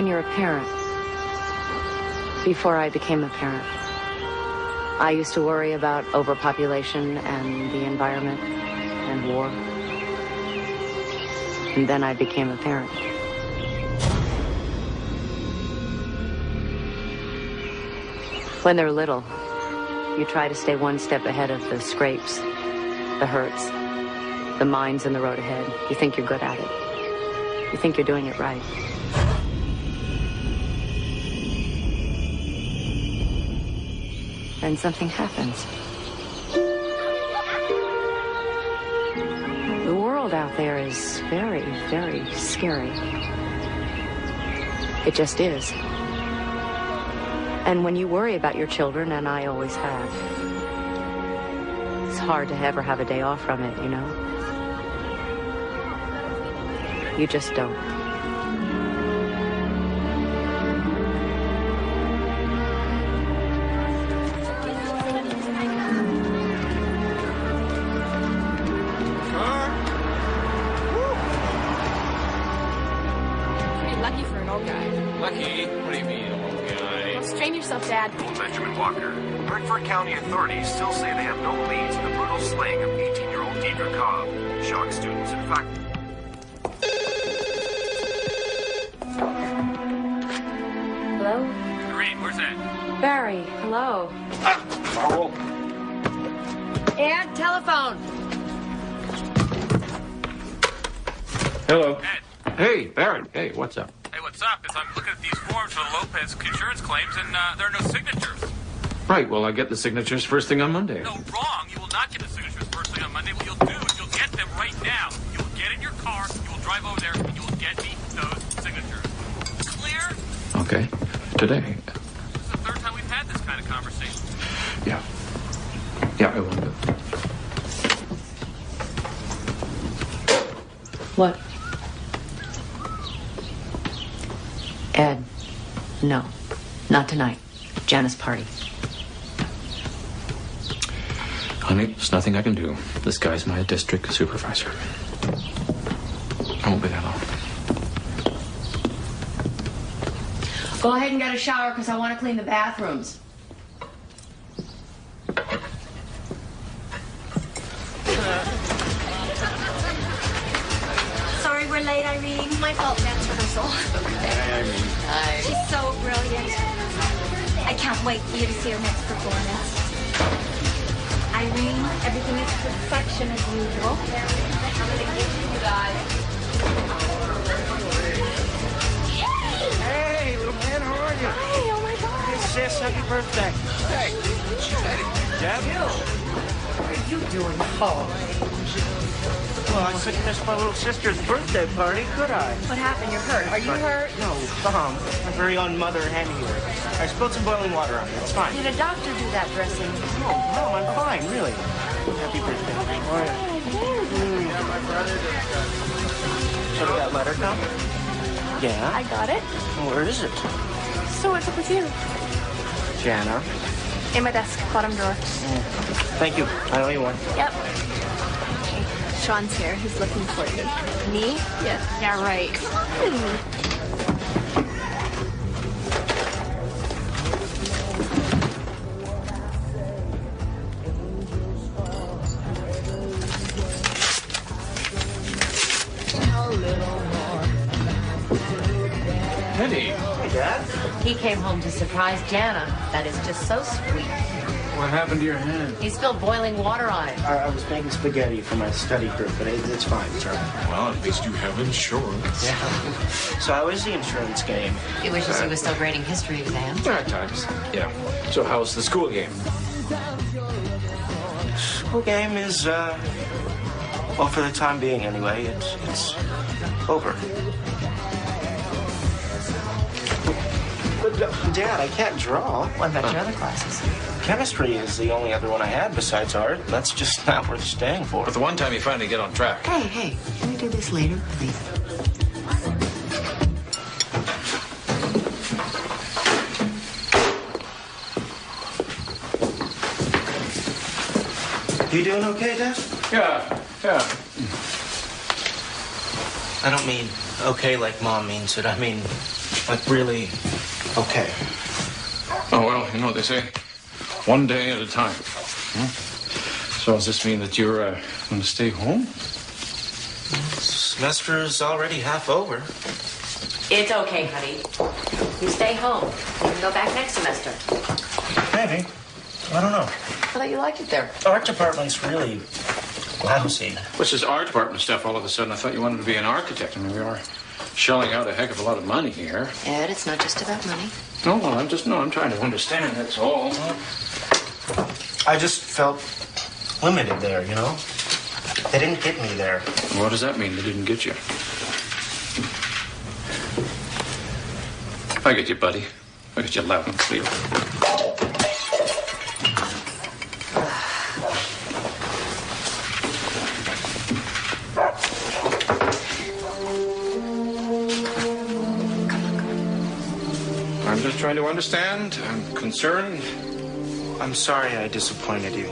When you're a parent, before I became a parent, I used to worry about overpopulation and the environment and war. And then I became a parent. When they're little, you try to stay one step ahead of the scrapes, the hurts, the mines in the road ahead. You think you're good at it. You think you're doing it right. And something happens. The world out there is very, very scary. It just is. And when you worry about your children, and I always have, it's hard to ever have a day off from it, you know? You just don't. Dad. Benjamin Walker. Hartford County authorities still say they have no leads in the brutal slaying of 18-year-old Deidre Cobb. Shocked students, in fact. Hello? Great, where's that? Barry, hello. Carl. And telephone. Hello. Ed. Hey, Barry. Hey, what's up? Hey, what's up? Is I'm looking at these forms for the Lopez insurance claims, and there are no signatures. Right, well, I get the signatures first thing on Monday. No, wrong. You will not get the signatures first thing on Monday. What you'll do is you'll get them right now. You will get in your car, you will drive over there, and you will get me those signatures. Clear? Okay. Today. This is the third time we've had this kind of conversation. Yeah. Yeah, I will do. What? Ed, no. Not tonight. Jana's party. Honey, there's nothing I can do. This guy's my district supervisor. I won't be that long. Go ahead and get a shower, because I want to clean the bathrooms. Sorry we're late, Irene. My fault, dance rehearsal. Hi. She's so brilliant. I can't wait for you to see her next performance. Irene, everything is perfection as usual. Hey, little man, how are you? Hi, oh my God. Hey, sis, happy birthday. Hey, Deb? What are you doing home? Well, I couldn't miss my little sister's birthday party, could I? What happened? You're hurt. Are you hurt? No, my very own mother handed me here. I spilled some boiling water on it. It's fine. Did a doctor do that dressing? No, I'm fine, really. Happy birthday. How are you? So did that letter come? Yeah? I got it. Where is it? So what's up with you? Jana. In my desk, bottom drawer. Thank you. I owe you one. Yep. Sean's here. He's looking for you. Me? Yeah, right. Penny. Hey, Dad. He came home to surprise Jana. That is just so sweet. What happened to your hand? He spilled boiling water on it. I was making spaghetti for my study group, but it's fine. It's all right. Well, at least you have insurance. Yeah. So how is the insurance game? He wishes he was still grading history exams. At times. Yeah. So how's the school game? School game is, well, for the time being anyway, it's over. But, Dad, I can't draw. What about your other classes? Chemistry is the only other one I had besides art. That's just not worth staying for. But the one time you finally get on track. Hey, can we do this later, please? You doing okay, Dad? Yeah. I don't mean okay like Mom means it. I mean like really okay. Oh, well, you know what they say. One day at a time. So does this mean that you're going to stay home? Semester's already half over. It's okay, honey. You stay home. You can go back next semester. Maybe. I don't know. I thought you liked it there. Art department's really lousy. What's this art department stuff all of a sudden? I thought you wanted to be an architect. I mean, we are shelling out a heck of a lot of money here. Ed, it's not just about money. No, well, I'm trying to understand, that's all. I just felt limited there, you know? They didn't get me there. What does that mean, they didn't get you? I get you, buddy. I get you loud and clear. I'm just trying to understand. I'm concerned. I'm sorry I disappointed you.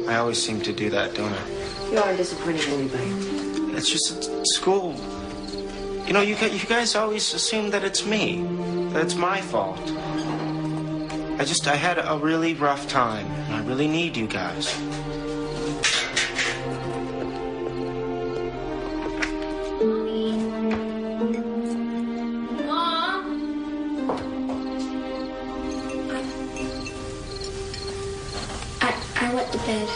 I always seem to do that, don't I? You are disappointing anybody. It's just at school. You know, you guys always assume that it's me, that it's my fault. I had a really rough time, and I really need you guys. I went to bed.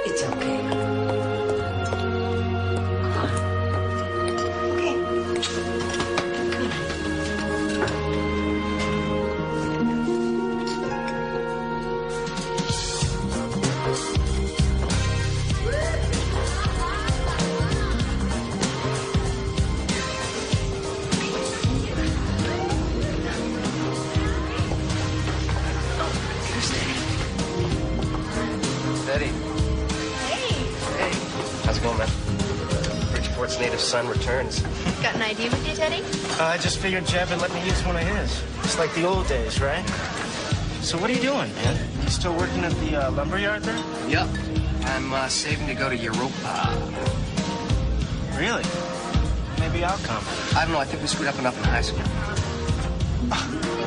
It's okay. Son returns. Got an ID with you, Teddy? I just figured Jeb would let me use one of his. It's like the old days, right? So what are you doing, man? You still working at the lumberyard there? Yep. I'm saving to go to Europa. Really? Maybe I'll come. I don't know. I think we screwed up enough in high school.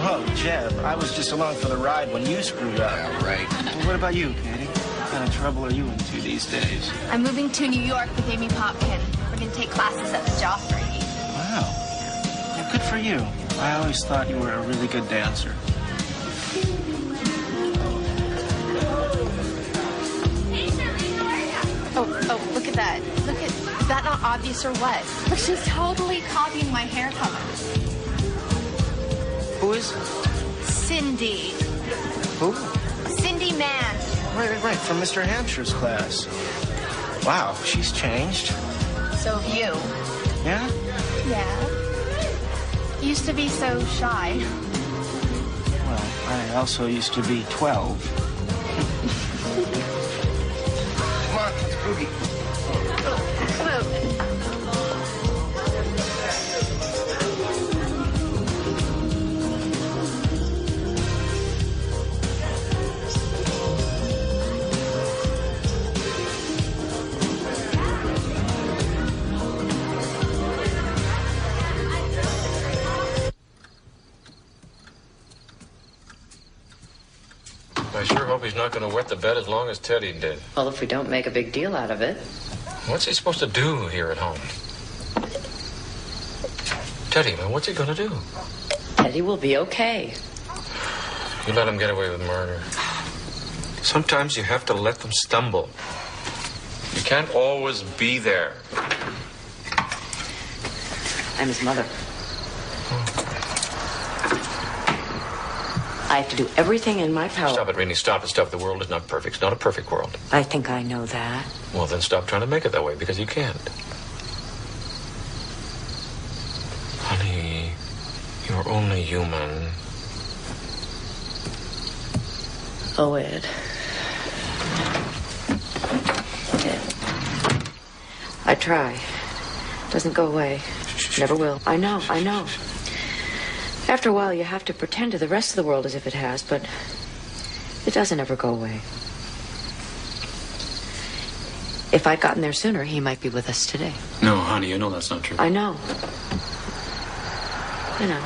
Oh, Jeb, I was just along for the ride when you screwed up. Yeah, right. Well, what about you, Katie? What kind of trouble are you into these days? I'm moving to New York with Amy Popkin. We're going to take classes at the Joffrey. Wow. Well, good for you. I always thought you were a really good dancer. Oh, look at that. Is that not obvious or what? Look, she's totally copying my hair color. Who is? Cindy. Who? Cindy Mann. Right. From Mr. Hampshire's class. Wow, she's changed. So have you. Yeah? Yeah. Used to be so shy. Well, I also used to be 12. Come on, let's boogie. Come on. I sure hope he's not going to wet the bed as long as Teddy did. Well, if we don't make a big deal out of it. What's he supposed to do here at home? Teddy, man, what's he going to do? Teddy will be okay. You let him get away with murder. Sometimes you have to let them stumble. You can't always be there. I'm his mother. I have to do everything in my power. Stop it, Rini. Stop it. Stop. The world is not perfect. It's not a perfect world. I think I know that. Well, then stop trying to make it that way, because you can't. Honey, you're only human. Oh, Ed. Ed. I try. Doesn't go away. Never will. I know. After a while, you have to pretend to the rest of the world as if it has, but it doesn't ever go away. If I'd gotten there sooner, he might be with us today. No, honey, you know that's not true. I know. I know.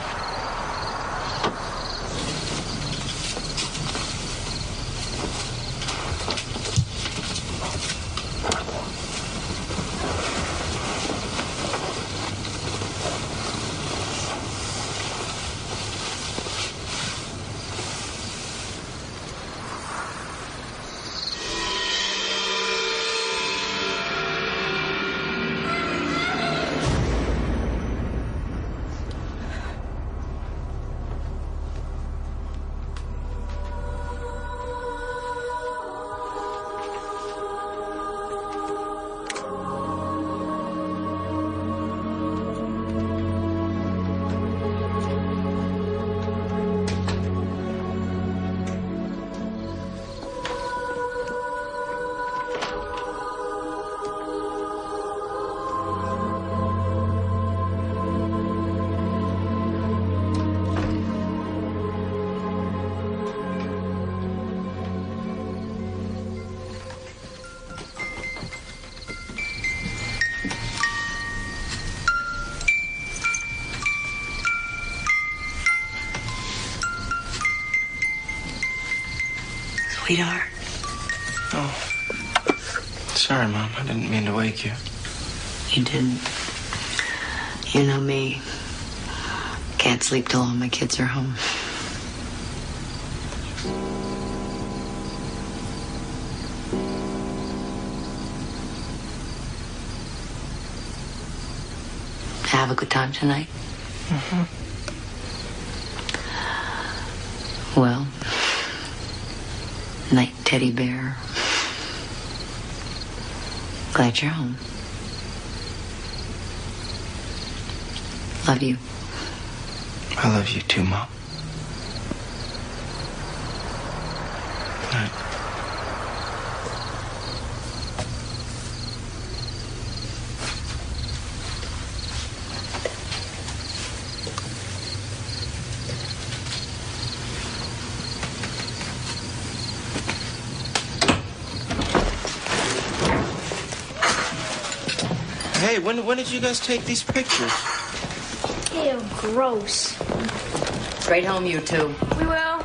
Sweetheart. Oh. Sorry, Mom. I didn't mean to wake you. You didn't. You know me. Can't sleep till all my kids are home. Have a good time tonight? Mm-hmm. Well, night, teddy bear. Glad you're home. Love you. I love you too, Mom. Good night. Hey, when did you guys take these pictures? Ew, gross. Straight home, you two. We will.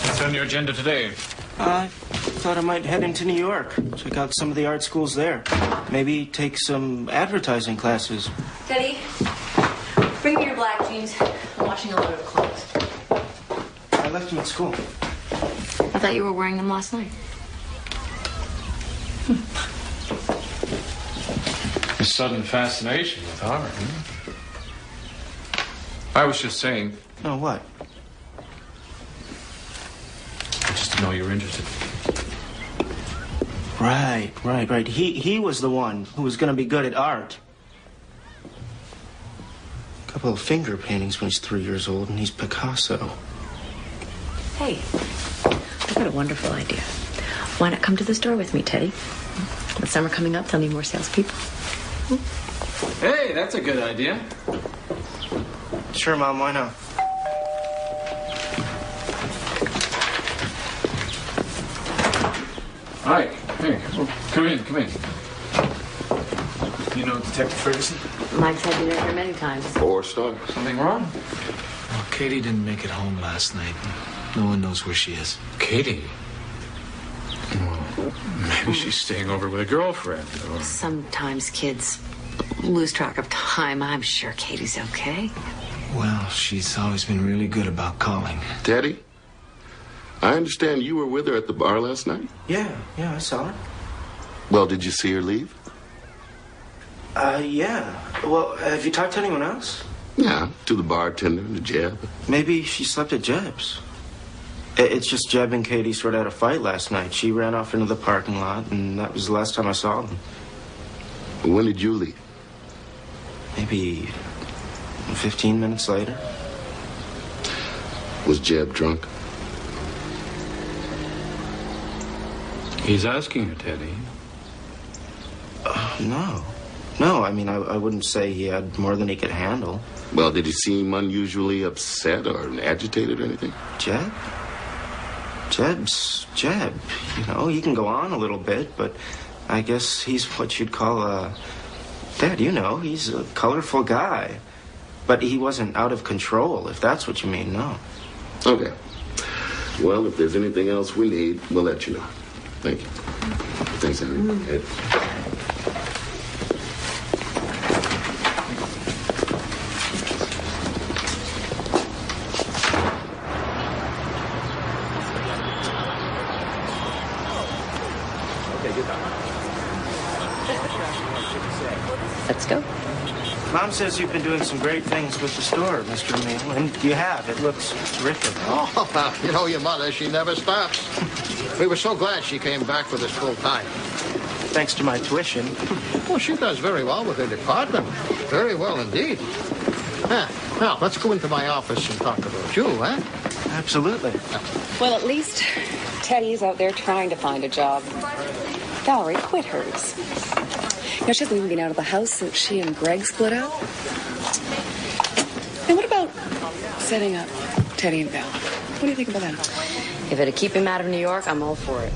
What's on your agenda today? I thought I might head into New York. Check out some of the art schools there. Maybe take some advertising classes. Teddy, bring me your black jeans. I'm washing a load of clothes. I left them at school. I thought you were wearing them last night. A sudden fascination with art, huh? I was just saying, Oh, what? just to know you're interested. Right. He was the one who was going to be good at art. A couple of finger paintings when he's 3 years old, and he's Picasso. Hey, I've got a wonderful idea. Why not come to the store with me, Teddy? With summer coming up, they'll need more salespeople. Hey, that's a good idea. Sure, Mom, why not? Hi. Hey, come in. You know Detective Ferguson? Mike's had you there many times. 4-star. Something wrong? Well, Katie didn't make it home last night. No one knows where she is. Katie? Well, maybe she's staying over with a girlfriend. Or... Sometimes kids lose track of time. I'm sure Katie's okay. Well, she's always been really good about calling. Teddy, I understand you were with her at the bar last night? Yeah, I saw her. Well, did you see her leave? Yeah. Well, have you talked to anyone else? Yeah, to the bartender and to Jeb. Maybe she slept at Jeb's. It's just Jeb and Katie sort of had a fight last night. She ran off into the parking lot, and that was the last time I saw them. When did you leave? Maybe 15 minutes later. Was Jeb drunk? He's asking you, Teddy. No, I mean, I wouldn't say he had more than he could handle. Well, did he seem unusually upset or agitated or anything? Jeb? Jeb's Jeb. You know, he can go on a little bit, but I guess he's what you'd call a Dad, you know, he's a colorful guy. But he wasn't out of control, if that's what you mean, no. Okay. Well, if there's anything else we need, we'll let you know. Thank you. Thanks, Henry. Ed. Let's go. Mom says you've been doing some great things with the store, Mr. O'Neill, and you have. It looks terrific. Oh, you know your mother, she never stops. We were so glad she came back with us full time. Thanks to my tuition. Well, she does very well with her department. Very well indeed. Now, let's go into my office and talk about you, huh? Absolutely. Well, at least Teddy's out there trying to find a job. Valerie quit hers. You know, she hasn't even been out of the house since she and Greg split up. And what about setting up Teddy and Val? What do you think about that? If it'd keep him out of New York, I'm all for it.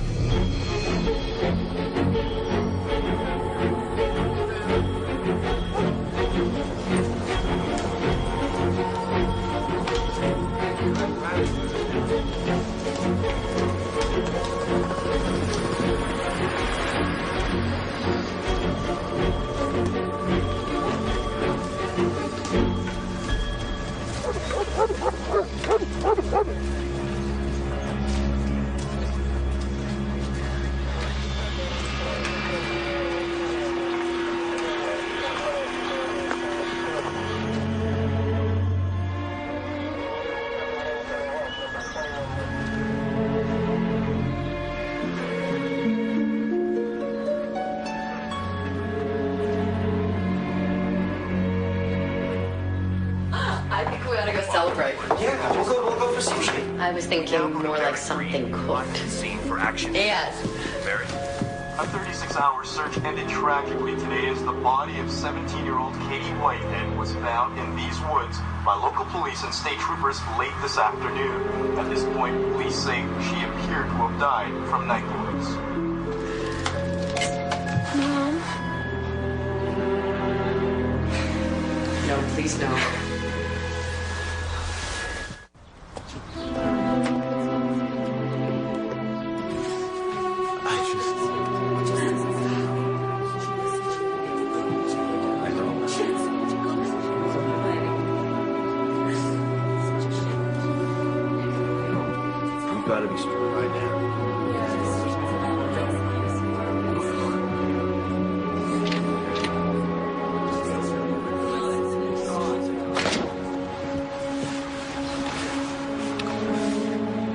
I think we ought to go celebrate. Yeah, we'll go for sushi. I was thinking more like something cooked. Scene for action. Yes. Barry. A 36-hour search ended tragically today as the body of 17-year-old Katie Whitehead was found in these woods by local police and state troopers late this afternoon. At this point, police say she appeared to have died from night wounds. Mom? No, please no. You've got to be straight right now.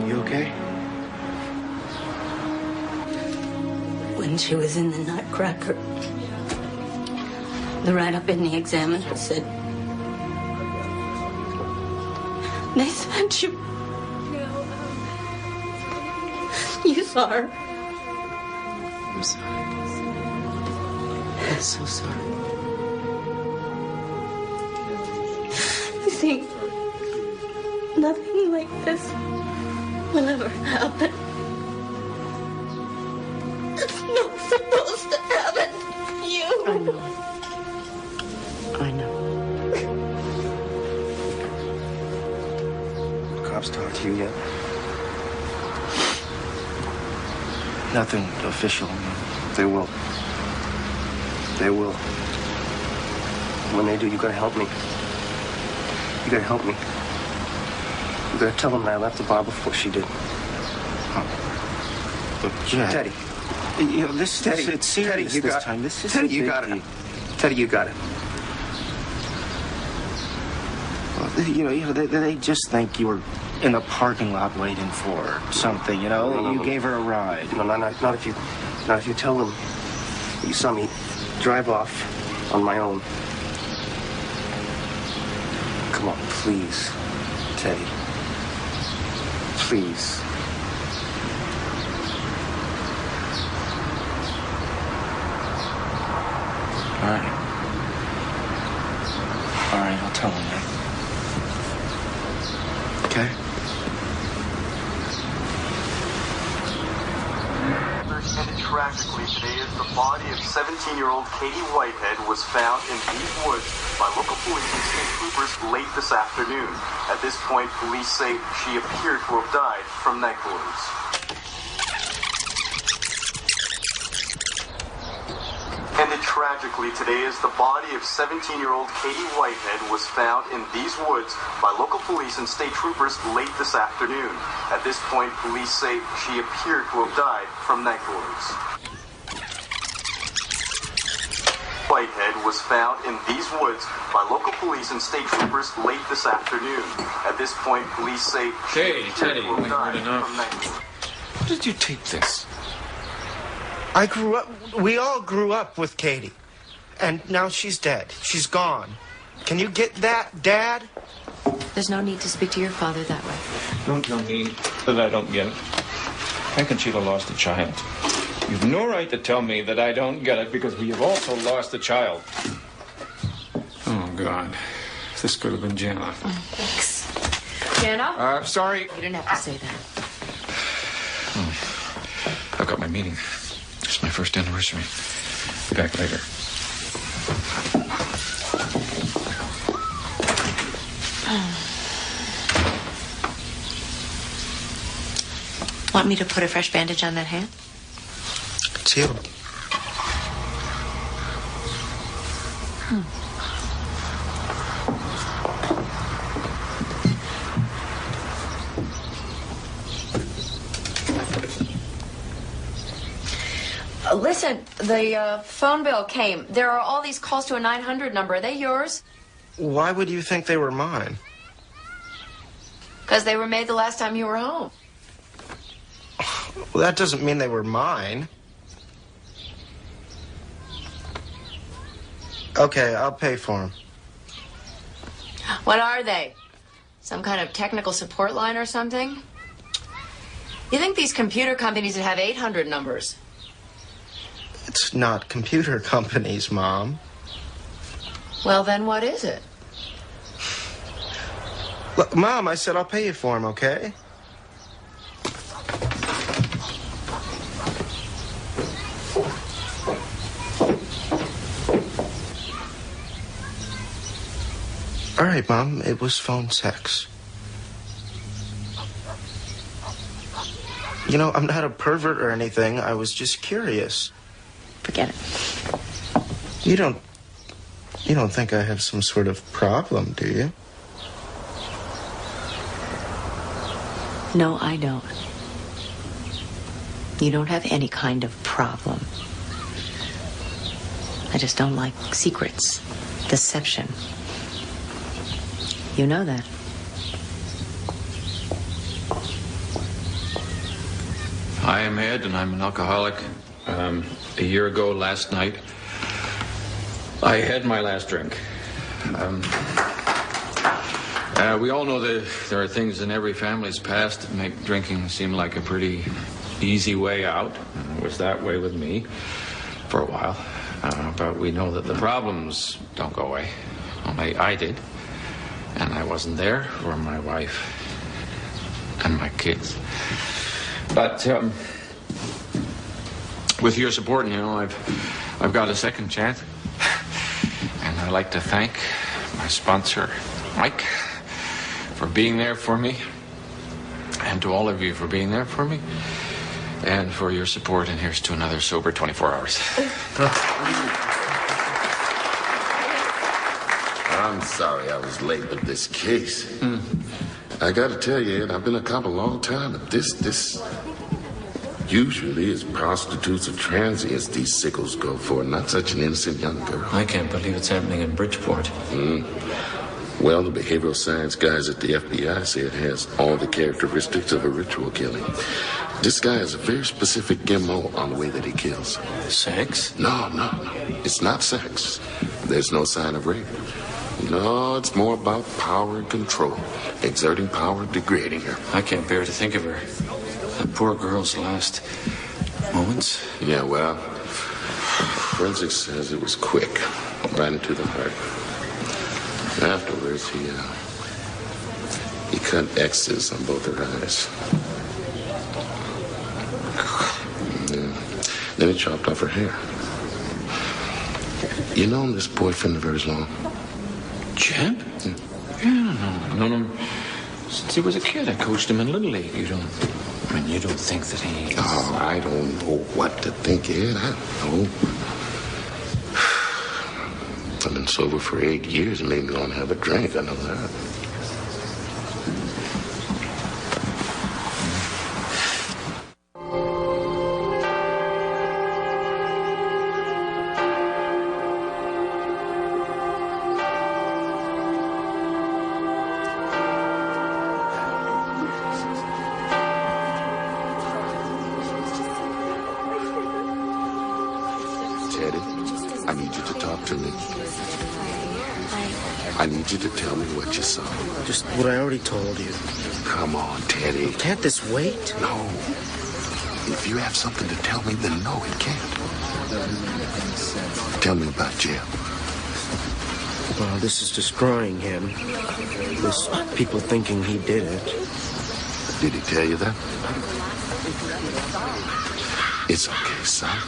You okay? When she was in the Nutcracker, the write-up in the Examiner said, they said you saw her. I'm sorry. I'm so sorry. You see, nothing like this will ever happen. It's not supposed to happen to you. I know. I know. Cops talk to you yet? Nothing official. They will. They will. When they do, you gotta help me. You gotta help me. You gotta tell them that I left the bar before she did. But Jack, Teddy. You know, it's serious Teddy, you this got time. This is Teddy, you got it. Teddy, you got it. Well, you know, they just think you were in the parking lot waiting for something. You know, No, you gave her a ride. No, not if you tell them that you saw me drive off on my own. Come on, please, Teddy. Please. All right. All right, I'll tell him that. Okay? Ended tragically tragically today as the body of 17-year-old Katie Whitehead was found in these woods by local police and state troopers late this afternoon. At this point, police say she appeared to have died from neck wounds. Ended tragically today as the body of 17-year-old Katie Whitehead was found in these woods by local police and state troopers late this afternoon. At this point, police say she appeared to have died from neck wounds. Whitehead was found in these woods by local police and state troopers late this afternoon. At this point, police say she appeared Teddy, to have we've died heard enough. from neck wounds. How did you take this? We all grew up with Katie. And now she's dead. She's gone. Can you get that, Dad? There's no need to speak to your father that way. Don't tell me that I don't get it. How can she have lost a child? You've no right to tell me that I don't get it because we have also lost a child. Oh, God. This could have been Jana. Thanks. Jana? Sorry. You didn't have to say that. I've got my meeting. It's my first anniversary. Be back later. Want me to put a fresh bandage on that hand? It's healed. Listen, the phone bill came. There are all these calls to a 900 number. Are they yours? Why would you think they were mine? Because they were made the last time you were home. Well, that doesn't mean they were mine. Okay, I'll pay for them. What are they? Some kind of technical support line or something? You think these computer companies would have 800 numbers? It's not computer companies, Mom. Well, then what is it? Look, Mom, I said I'll pay you for them, okay? All right, Mom, it was phone sex. You know, I'm not a pervert or anything. I was just curious. Forget it. You don't think I have some sort of problem, do you? No, I don't. You don't have any kind of problem. I just don't like secrets, deception. You know that. I am Ed, and I'm an alcoholic. A year ago last night, I had my last drink. We all know that there are things in every family's past that make drinking seem like a pretty easy way out. It was that way with me for a while. But we know that the problems don't go away. Only I did. And I wasn't there for my wife and my kids. But with your support, you know, I've got a second chance. And I'd like to thank my sponsor, Mike, for being there for me. And to all of you for being there for me. And for your support. And here's to another sober 24 hours. I'm sorry I was late with this case. I gotta tell you, Ed, I've been a cop a long time, but this usually is prostitutes or transients these sickles go for, not such an innocent young girl. I can't believe it's happening in Bridgeport. Well, the behavioral science guys at the FBI say it has all the characteristics of a ritual killing. This guy has a very specific MO on the way that he kills. Sex? No. It's not sex. There's no sign of rape. No, it's more about power and control. Exerting power, degrading her. I can't bear to think of her. That poor girl's last moments. Yeah, well, forensics says it was quick. Right into the heart. Afterwards, he cut X's on both her eyes. Yeah. Then he chopped off her hair. You known this boyfriend of hers long? Jeb? Yeah, I've known him since he was a kid. I coached him in Little League. You don't think that he... Oh, I don't know what to think, Ed. I don't know. I've been sober for 8 years and maybe don't have a drink. I know that. I need you to talk to me. I need you to tell me what you saw. Just what I already told you. Come on, Teddy. Can't this wait? No. If you have something to tell me, then no, it can't. Tell me about Jeb. Well, this is destroying him. This people thinking he did it. Did he tell you that? It's okay, son.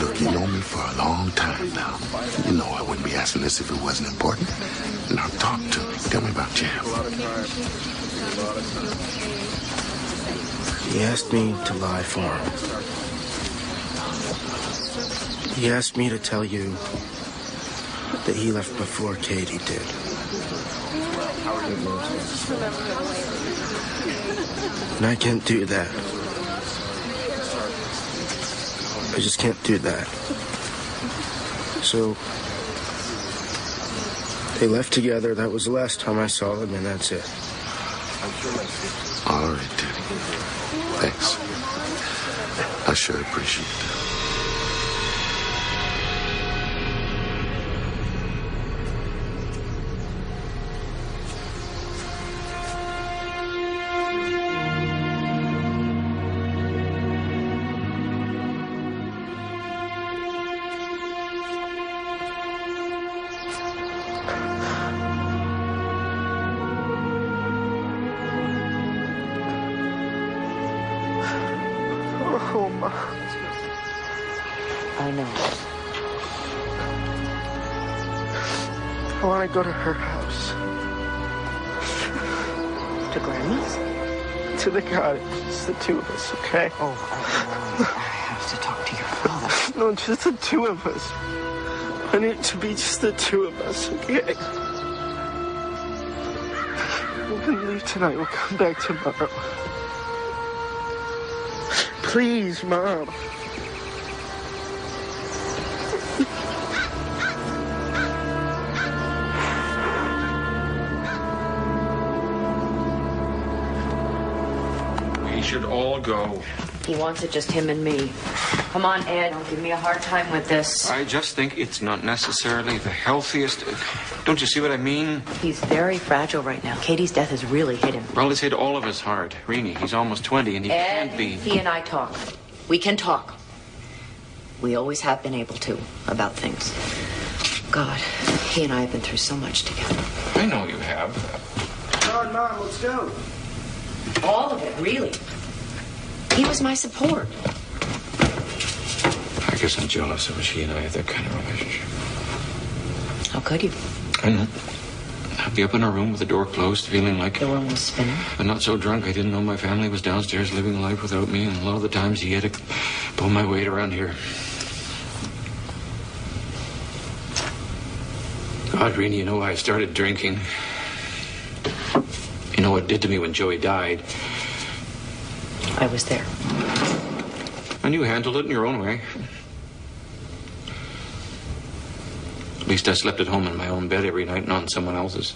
Look, you know me for a long time now. You know I wouldn't be asking this if it wasn't important. Now talk to me. Tell me about Jeb. He asked me to lie for him. He asked me to tell you that he left before Katie did. And I can't do that. I just can't do that. So, they left together. That was the last time I saw them, and that's it. All right, Teddy. Thanks. I sure appreciate that. Oh, Mom. I know. I want to go to her house. To Grandma's? To the cottage. It's the two of us, okay? Oh, I have to talk to your father. No, just the two of us. I need it to be just the two of us, okay? We're gonna leave tonight. We'll come back tomorrow. Please, Mom. We should all go. He wants it just him and me. Come on, Ed. Don't give me a hard time with this. I just think it's not necessarily the healthiest. Don't you see what I mean? He's very fragile right now. Katie's death has really hit him. Well, it's hit all of us hard. Rini, he's almost 20 and he Ed, can't be. he and I talk. We can talk. We always have been able to about things. God, he and I have been through so much together. I know you have. Come on, Mom, let's go. All of it, really. He was my support. I guess I'm jealous of she and I have that kind of relationship. How could you? I know. I'd be up in our room with the door closed, feeling like... The world was spinning. But not so drunk I didn't know my family was downstairs living life without me, and a lot of the times he had to pull my weight around here. God, Rini, you know why I started drinking? You know what it did to me when Joey died? I was there. And you handled it in your own way. At least I slept at home in my own bed every night, not in someone else's.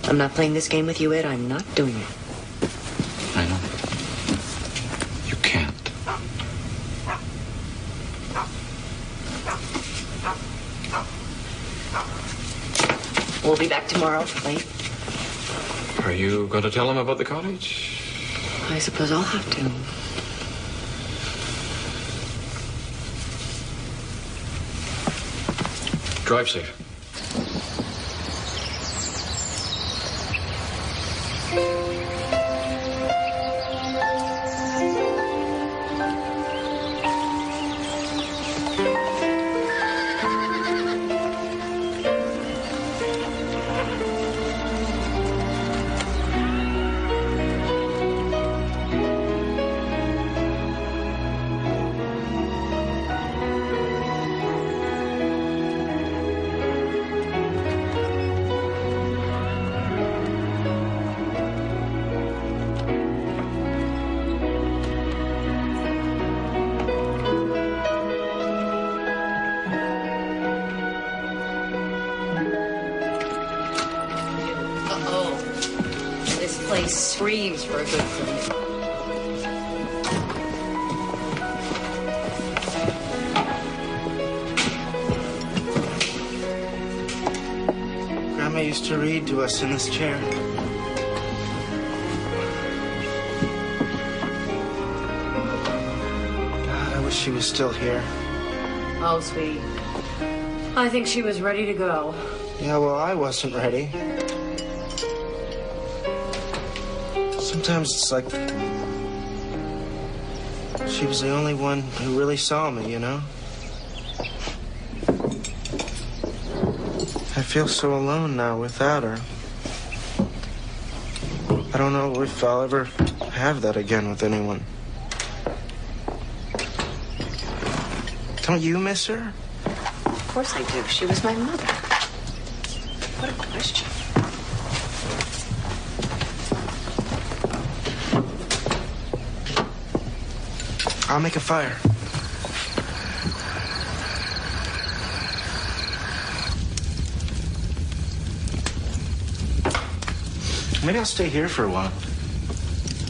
I'm not playing this game with you, Ed. I'm not doing it. I know. You can't. We'll be back tomorrow, late. Are you going to tell him about the cottage? I suppose I'll have to. Drive safe. This place screams for a good cleaning. Grandma used to read to us in this chair. God, I wish she was still here. Oh, sweetie. I think she was ready to go. Yeah, well, I wasn't ready. Sometimes it's like she was the only one who really saw me, you know? I feel so alone now without her. I don't know if I'll ever have that again with anyone. Don't you miss her? Of course I do. She was my mother. What a question. I'll make a fire. Maybe I'll stay here for a while.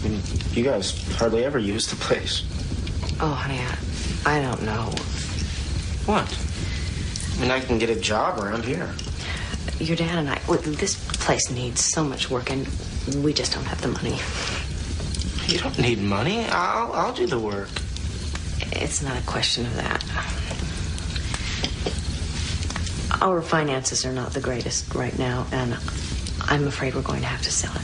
I mean, you guys hardly ever use the place. Oh, honey, I don't know. What? I mean, I can get a job around here. Your dad and I, this place needs so much work, and we just don't have the money. You don't need money. I'll do the work. It's not a question of that. Our finances are not the greatest right now, and I'm afraid we're going to have to sell it.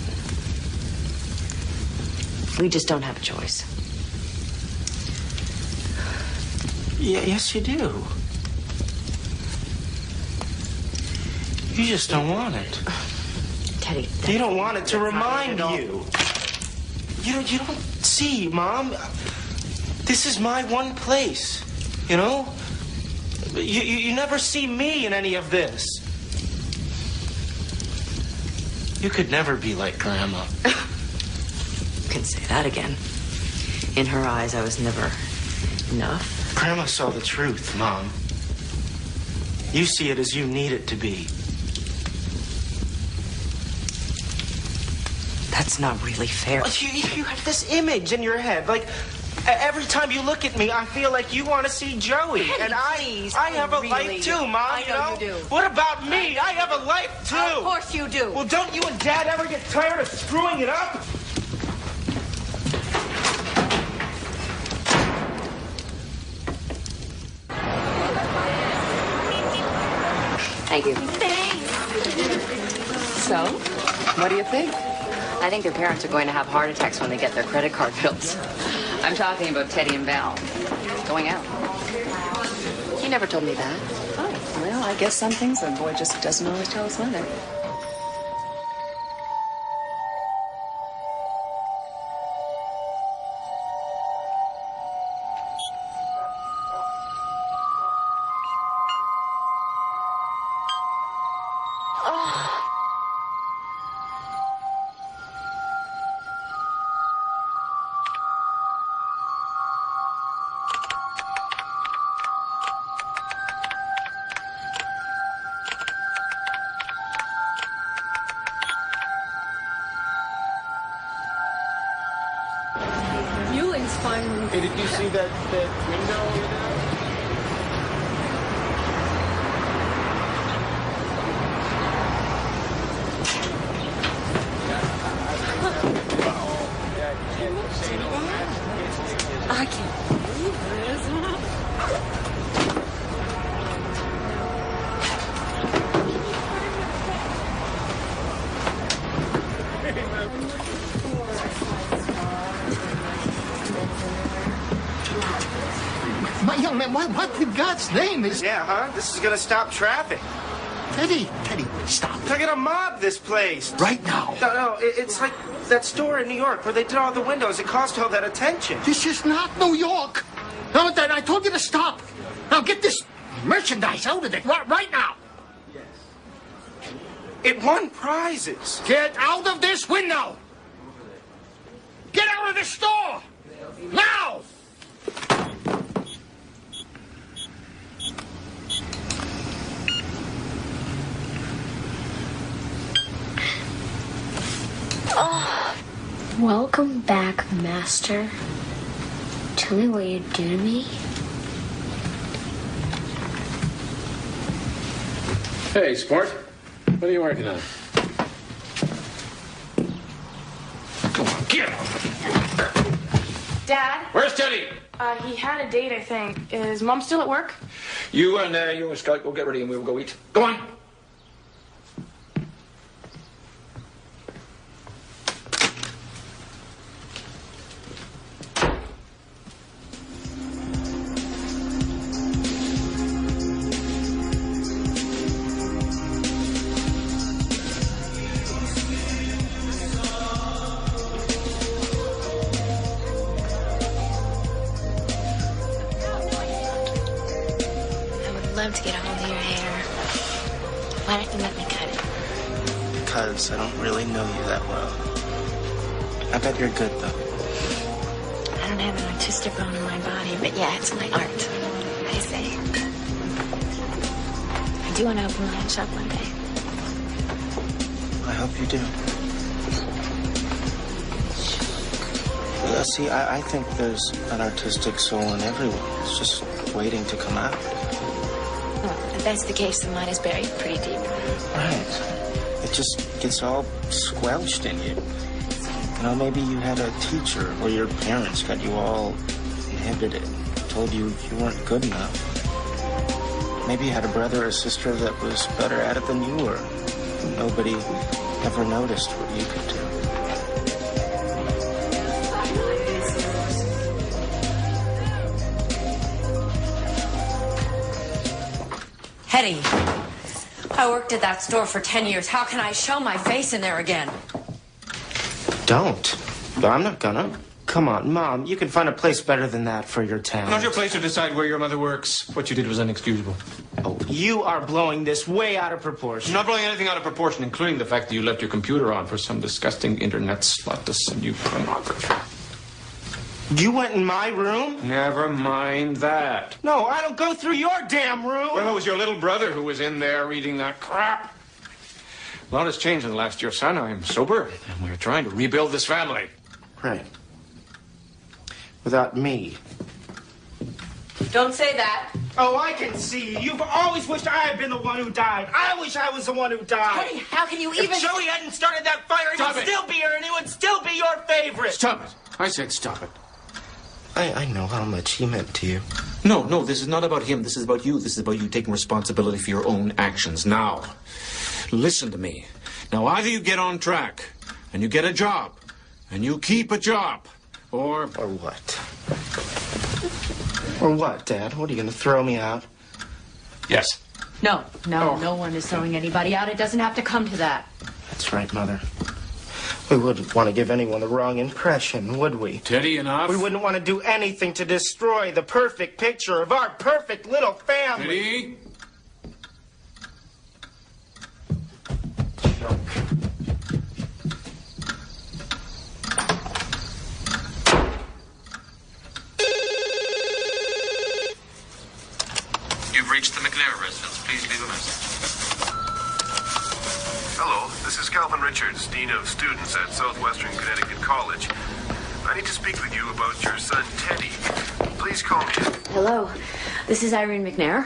We just don't have a choice. Yeah, yes, you do. You just don't want it. Teddy, you don't want it to remind you. You don't see, Mom. This is my one place, you know? You never see me in any of this. You could never be like Grandma. You can say that again. In her eyes, I was never enough. Grandma saw the truth, Mom. You see it as you need it to be. That's not really fair. You have this image in your head. Like, every time you look at me, I feel like you want to see Joey. Hey, and please, I have a really? life too, Mom. I know you do. What about me? I have a life too. Of course you do. Well, don't you and Dad ever get tired of screwing it up? Thank you. Thanks. So, what do you think? I think their parents are going to have heart attacks when they get their credit card bills. I'm talking about Teddy and Val going out. You never told me that. Oh, well, I guess some things a boy just doesn't always tell his mother. Hey, did you see that window over there? I can't believe this. My young man, what in God's name is... Yeah, huh? This is gonna stop traffic. Teddy, stop. They're gonna mob this place. Right now. No, it's like that store in New York where they did all the windows. It caused all that attention. This is not New York. No, I told you to stop. Now get this merchandise out of there right now. It won prizes. Get out of this window. Get out of the store. Now. Oh. Welcome back, Master. Tell me what you do to me. Hey, sport. What are you working on? Come on, get up. Dad? Where's Teddy? He had a date, I think. Is Mom still at work? You and Scott go get ready and we'll go eat. Go on. Love to get a hold of your hair. Why don't you let me cut it? Because I don't really know you that well. I bet you're good, though. I don't have an artistic bone in my body, but yeah, it's my art. I say. I do want to open my own shop one day. I hope you do. See, I think there's an artistic soul in everyone. It's just waiting to come out. Well, if that's the case, then mine is buried pretty deep. Right. It just gets all squelched in you. You know, maybe you had a teacher or your parents got you all inhibited, told you you weren't good enough. Maybe you had a brother or sister that was better at it than you were. Nobody ever noticed what you could do. Hetty, I worked at that store for 10 years. How can I show my face in there again? Don't. But I'm not gonna. Come on, Mom. You can find a place better than that for your talent. Not your place to decide where your mother works. What you did was inexcusable. Oh, you are blowing this way out of proportion. I'm not blowing anything out of proportion, including the fact that you left your computer on for some disgusting internet slut to send you pornography. You went in my room? Never mind that. No, I don't go through your damn room. Well, it was your little brother who was in there reading that crap. A lot has changed in the last year, son. I'm sober, and we're trying to rebuild this family. Right. Without me. Don't say that. Oh, I can see. You've always wished I had been the one who died. I wish I was the one who died. Hetty, how can you even... If Joey hadn't started that fire, he would still be here, and he would still be your favorite. Stop it. I said stop it. I know how much he meant to you. No, this is not about him. This is about you. This is about you taking responsibility for your own actions. Now, listen to me. Now, either you get on track, and you get a job, and you keep a job, or... Or what? Or what, Dad? What, are you going to throw me out? Yes. No one is throwing anybody out. It doesn't have to come to that. That's right, Mother. We wouldn't want to give anyone the wrong impression, would we? Teddy, enough. We wouldn't want to do anything to destroy the perfect picture of our perfect little family. Teddy? You've reached the McNair residence. Please leave a message. Hello, this is Calvin Richards, Dean of Students at Southwestern Connecticut College. I need to speak with you about your son, Teddy. Please call me. Hello, this is Irene McNair.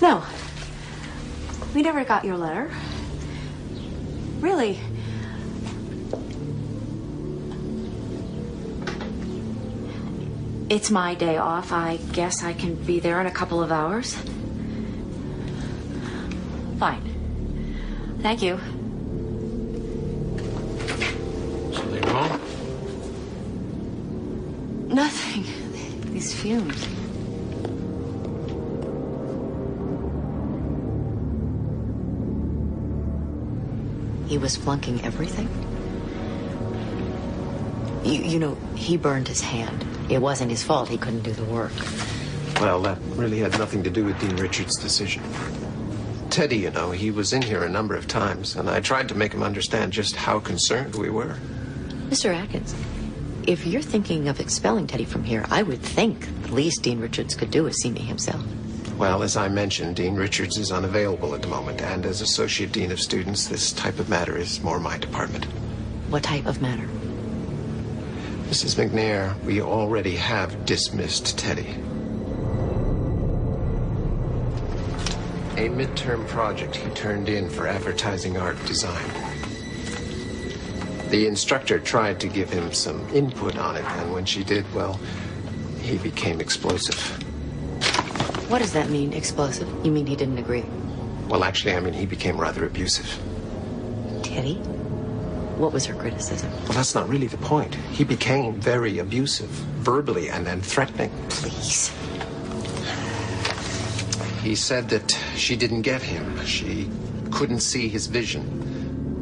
No, we never got your letter. Really? It's my day off. I guess I can be there in a couple of hours. Fine. Thank you. Something wrong? Nothing. These fumes. He was flunking everything? You know, he burned his hand. It wasn't his fault he couldn't do the work. Well, that really had nothing to do with Dean Richards' decision. Teddy, you know, he was in here a number of times, and I tried to make him understand just how concerned we were. Mr. Atkins, if you're thinking of expelling Teddy from here, I would think the least Dean Richards could do is see me himself. Well, as I mentioned, Dean Richards is unavailable at the moment, and as Associate Dean of Students, this type of matter is more my department. What type of matter? Mrs. McNair, we already have dismissed Teddy. A midterm project he turned in for advertising art design. The instructor tried to give him some input on it, and when she did, well, he became explosive. What does that mean, explosive? You mean he didn't agree? Well, actually, I mean, he became rather abusive. Teddy? What was her criticism? Well, that's not really the point. He became very abusive, verbally and then threatening. Please. He said that she didn't get him. She couldn't see his vision.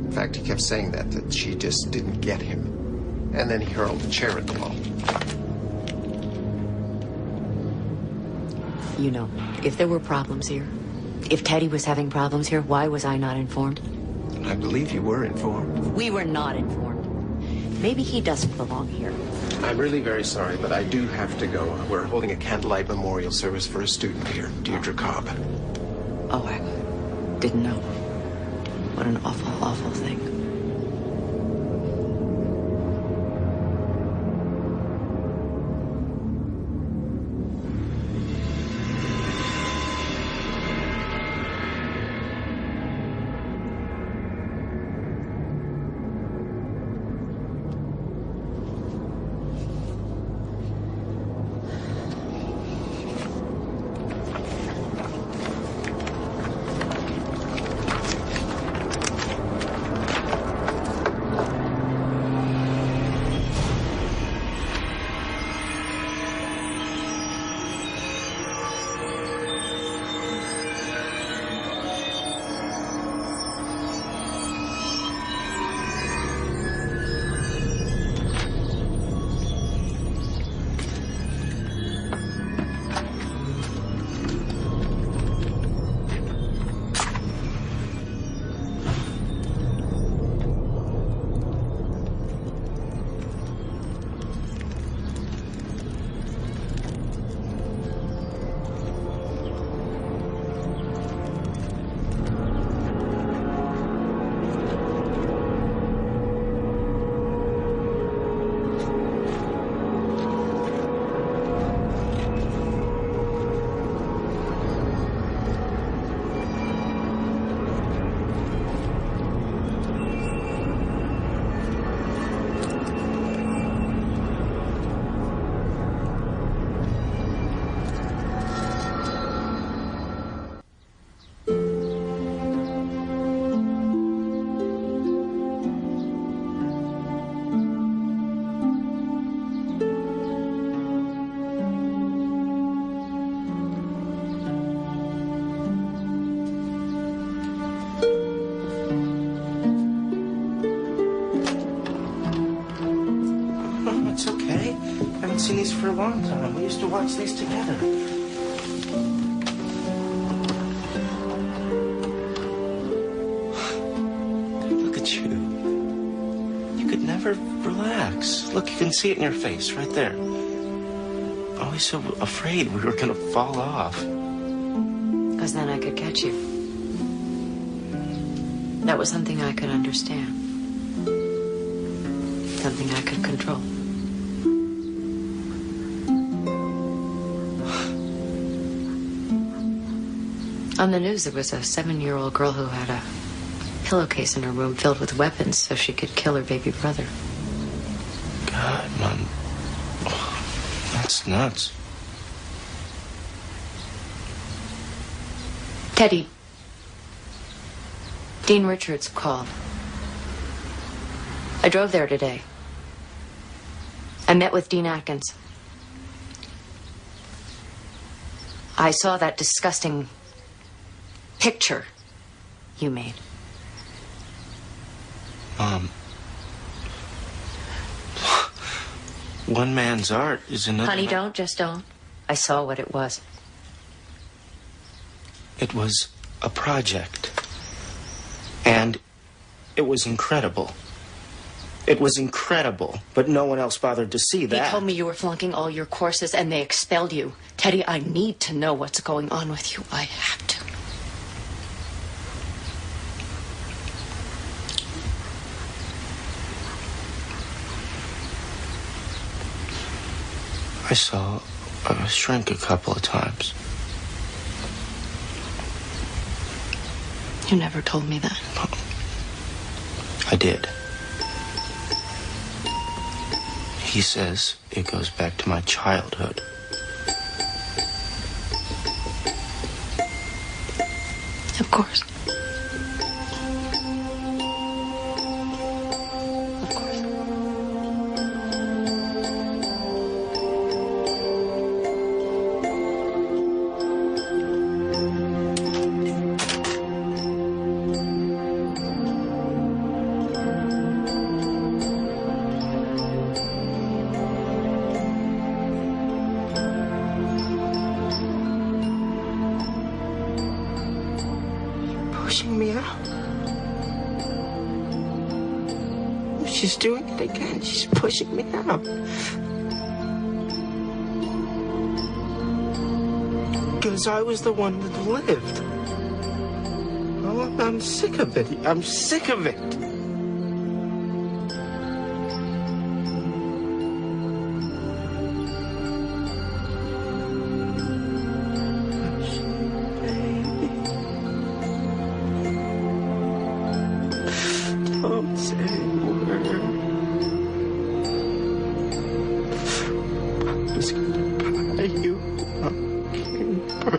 In fact, he kept saying that she just didn't get him. And then he hurled the chair at the wall. You know, if there were problems here, if Teddy was having problems here, why was I not informed? I believe you were informed. We were not informed. Maybe he doesn't belong here. I'm really very sorry, but I do have to go. We're holding a candlelight memorial service for a student here, Deirdre Cobb. Oh, I didn't know. What an awful, awful thing. Seen these for a long time. We used to watch these together. Look at you. You could never relax. Look, you can see it in your face right there. Always so afraid we were gonna fall off. Because then I could catch you. That was something I could understand. Something I could control. On the news, there was a 7-year-old girl who had a pillowcase in her room filled with weapons so she could kill her baby brother. God, Mom. Oh, that's nuts. Teddy. Dean Richards called. I drove there today. I met with Dean Atkins. I saw that disgusting picture you made. Mom. One man's art is another. Honey, don't. Just don't. I saw what it was. It was a project. And it was incredible. It was incredible, but no one else bothered to see that. They told me you were flunking all your courses and they expelled you. Teddy, I need to know what's going on with you. I have to. I saw a shrink a couple of times. You never told me that. I did. He says it goes back to my childhood. Of course. Pushing me out. She's doing it again. She's pushing me out. Because I was the one that lived. Oh, I'm sick of it. I'm sick of it. Don't say a word. I was gonna buy you a camper.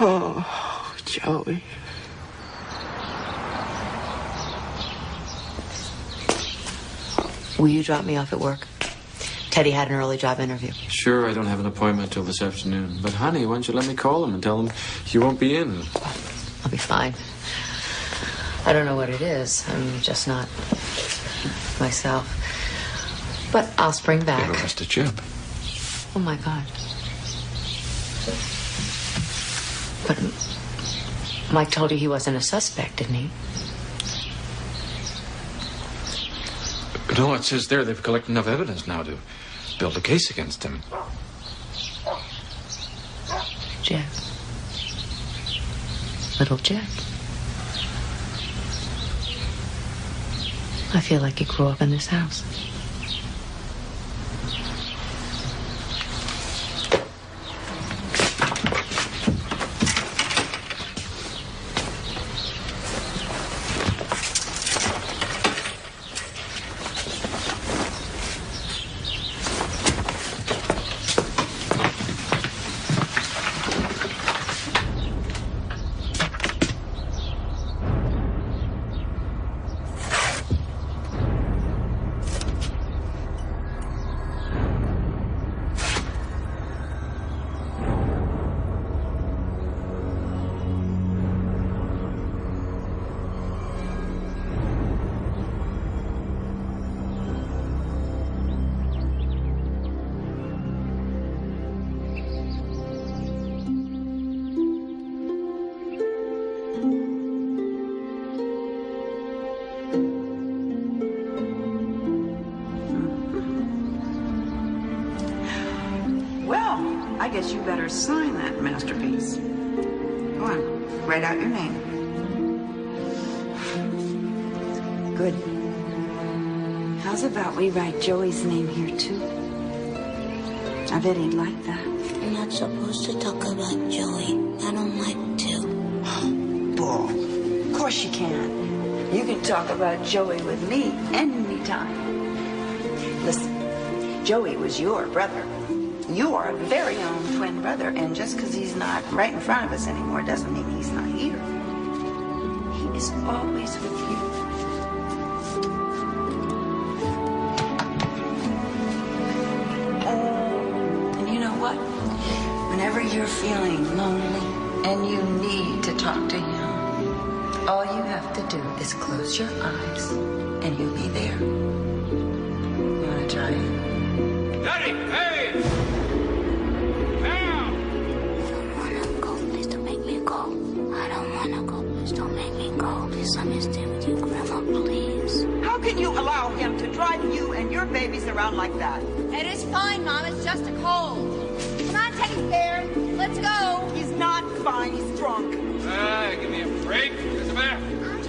Oh, Joey. Will you drop me off at work? Teddy had an early job interview. Sure, I don't have an appointment till this afternoon. But, honey, why don't you let me call him and tell him you won't be in? I'll be fine. I don't know what it is. I'm just not myself. But I'll spring back. You'll arrest a chip. Oh, my God. But Mike told you he wasn't a suspect, didn't he? No, it says there they've collected enough evidence now to build a case against him. Jeff. Little Jeff. I feel like he grew up in this house. I guess you better sign that masterpiece. Go on, write out your name. Good. How's about we write Joey's name here, too? I bet he'd like that. You're not supposed to talk about Joey. I don't like to. Bull. Of course you can. You can talk about Joey with me anytime. Listen, Joey was your brother. Your very own twin brother, and just because he's not right in front of us anymore doesn't mean he's not here. He is always with you. And you know what? Whenever you're feeling lonely and you need to talk to him, all you have to do is close your eyes and he'll be there. You want to try it? Daddy! Hey! Please let me stay with you, Grandma, please. How can you allow him to drive you and your babies around like that? It is fine, Mom. It's just a cold. Come on, Teddy Bear. Let's go. He's not fine. He's drunk. Give me a break. Where's the bath?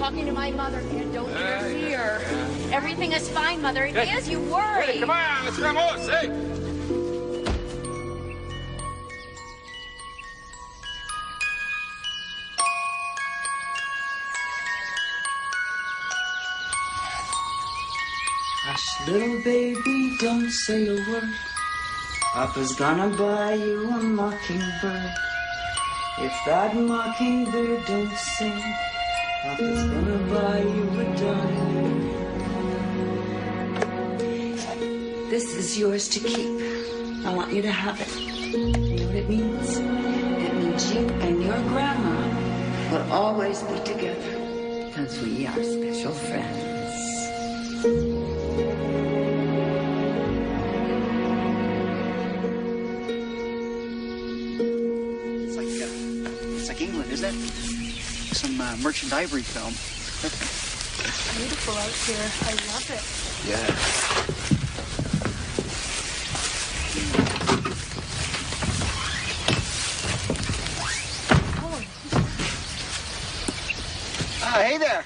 talking to my mother, and don't interfere. Everything is fine, Mother. It is. You worry. Hey, come on, let's vamos, hey! Hush, little baby, don't say a word. Papa's gonna buy you a mockingbird. If that mockingbird don't sing, Papa's gonna buy you a diamond. This is yours to keep. I want you to have it. You know what it means? It means you and your grandma will always be together because we are special friends. It's like England, isn't it? Some merchant ivory film. Beautiful out here. I love it. Yeah. Hey there.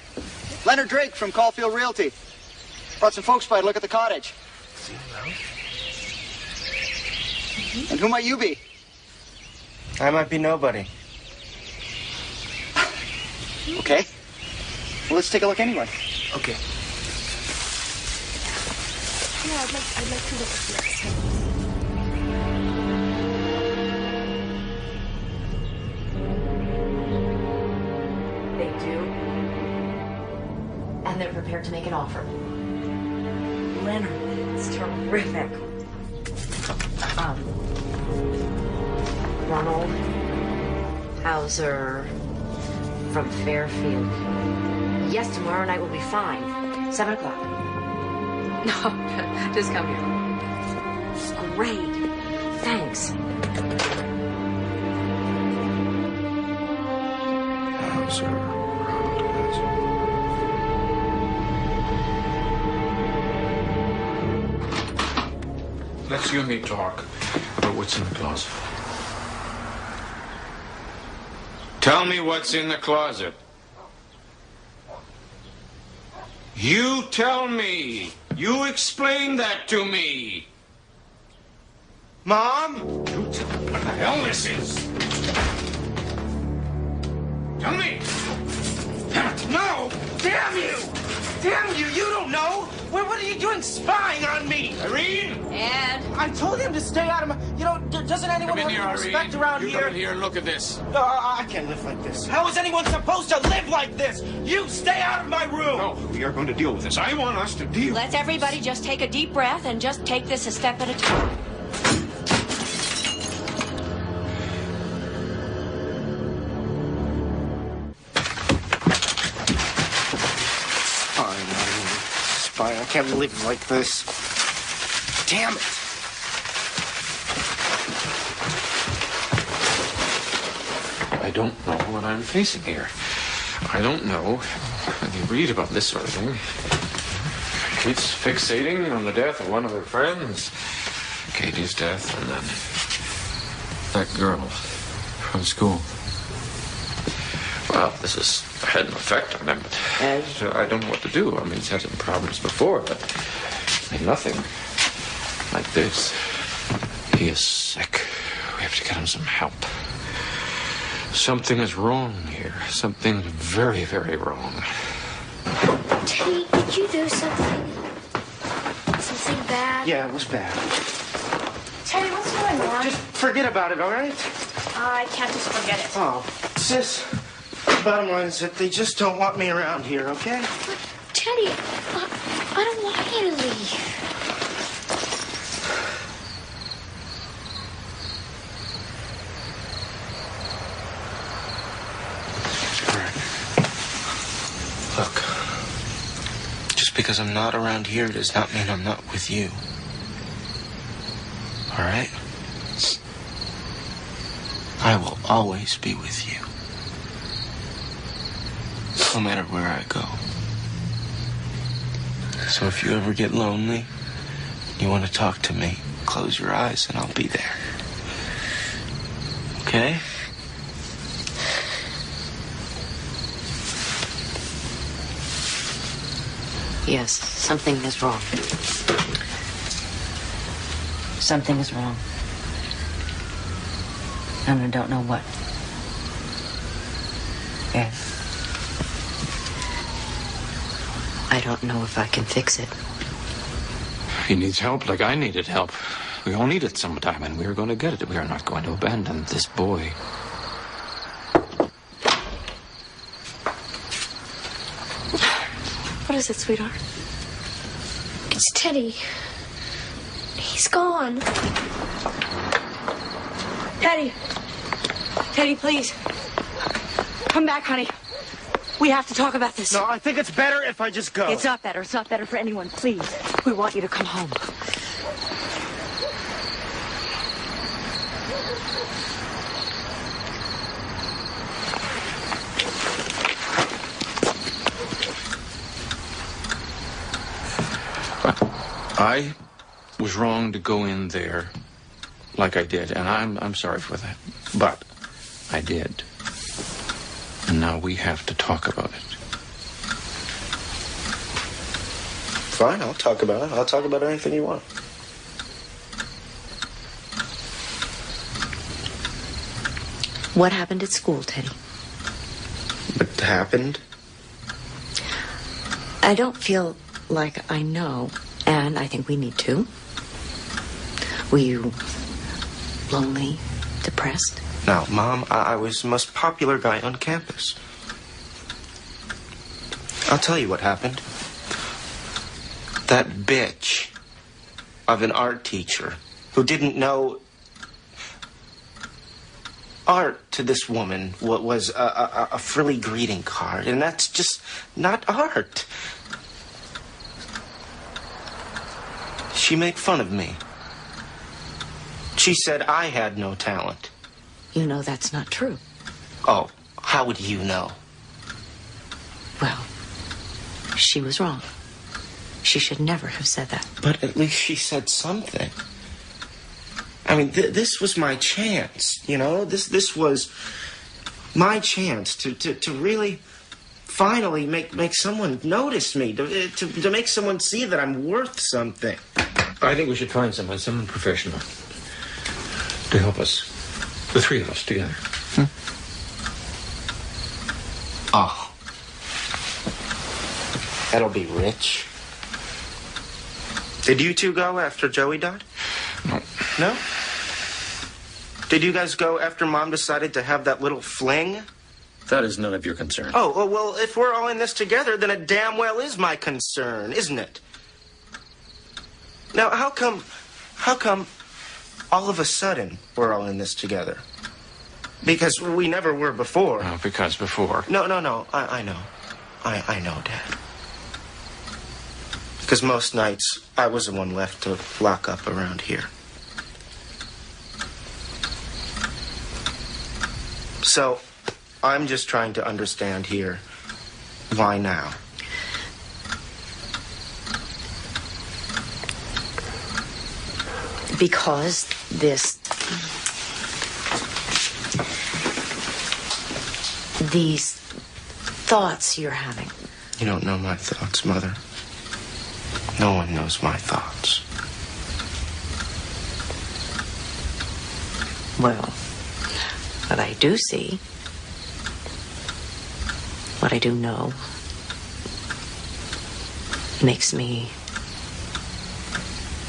Leonard Drake from Caulfield Realty. Brought some folks by to look at the cottage. And who might you be? I might be nobody. Okay. Well, let's take a look anyway. Okay. Yeah, I'd like to look at this. They do. And they're prepared to make an offer. Leonard, it's terrific. Ronald Hauser from Fairfield. Yes, tomorrow night will be fine. 7 o'clock. No, just come here. Great. Thanks. Hauser, Ronald Hauser. Let's you and me talk about what's in the closet. Tell me what's in the closet. You tell me. You explain that to me. Mom? You tell me what the hell this is. Tell me. Damn it, no! Damn you! Damn you, you don't know! What are you doing spying on me? Irene? Ed. I told him to stay out of my... You know, doesn't anyone have any respect around you here? come in here and look at this. I can't live like this. How is anyone supposed to live like this? You stay out of my room! No, we are going to deal with this. I want us to deal. Let's everybody just take a deep breath and just take this a step at a time. Fine, I can't live like this. Damn it! I don't know what I'm facing here. I don't know. When you read about this sort of thing, kids fixating on the death of one of their friends, Katie's death, and then that girl from school. Well, this has had an effect on him, but I don't know what to do. I mean, he's had some problems before, but nothing like this. He is sick. We have to get him some help. Something is wrong here. Something very, very wrong. Teddy, did you do something? Something bad? Yeah, it was bad. Teddy, what's going on? Just forget about it, all right? I can't just forget it. Oh, sis, the bottom line is that they just don't want me around here, okay? But, Teddy, I don't want you to leave. Look, just because I'm not around here does not mean I'm not with you. All right? I will always be with you. No matter where I go. So if you ever get lonely, you want to talk to me, close your eyes and I'll be there. Okay? Yes, something is wrong. Something is wrong. And I don't know what. And I don't know if I can fix it. He needs help like I needed help. We all need it sometime, and we are going to get it. We are not going to abandon this boy. What is it, sweetheart? It's Teddy. He's gone. Teddy. Teddy, please. Come back, honey. We have to talk about this. No, I think it's better if I just go. It's not better. It's not better for anyone. Please. We want you to come home. I was wrong to go in there like I did, and I'm sorry for that. But I did. And now we have to talk about it. Fine, I'll talk about it. I'll talk about anything you want. What happened at school, Teddy? What happened? I don't feel like I know, and I think we need to. Were you lonely, depressed? No, Mom, I was the most popular guy on campus. I'll tell you what happened. That bitch of an art teacher who didn't know art to this woman was a frilly greeting card, and that's just not art. She made fun of me. She said I had no talent. You know that's not true. Oh, how would you know? Well, she was wrong. She should never have said that. But at least she said something. I mean, this was my chance, you know? This was my chance to really finally make someone notice me, to make someone see that I'm worth something. I think we should find someone professional to help us. The three of us together. Oh. That'll be rich. Did you two go after Joey died? No. No? Did you guys go after Mom decided to have that little fling? That is none of your concern. Oh, well, if we're all in this together, then it damn well is my concern, isn't it? Now, how come all of a sudden we're all in this together? Because we never were before. No, because before. No. I know. I know, Dad. Because most nights, I was the one left to lock up around here. So, I'm just trying to understand here, why now? Because these thoughts you're having. You don't know my thoughts, Mother. No one knows my thoughts. Well, what I do see, what I do know, makes me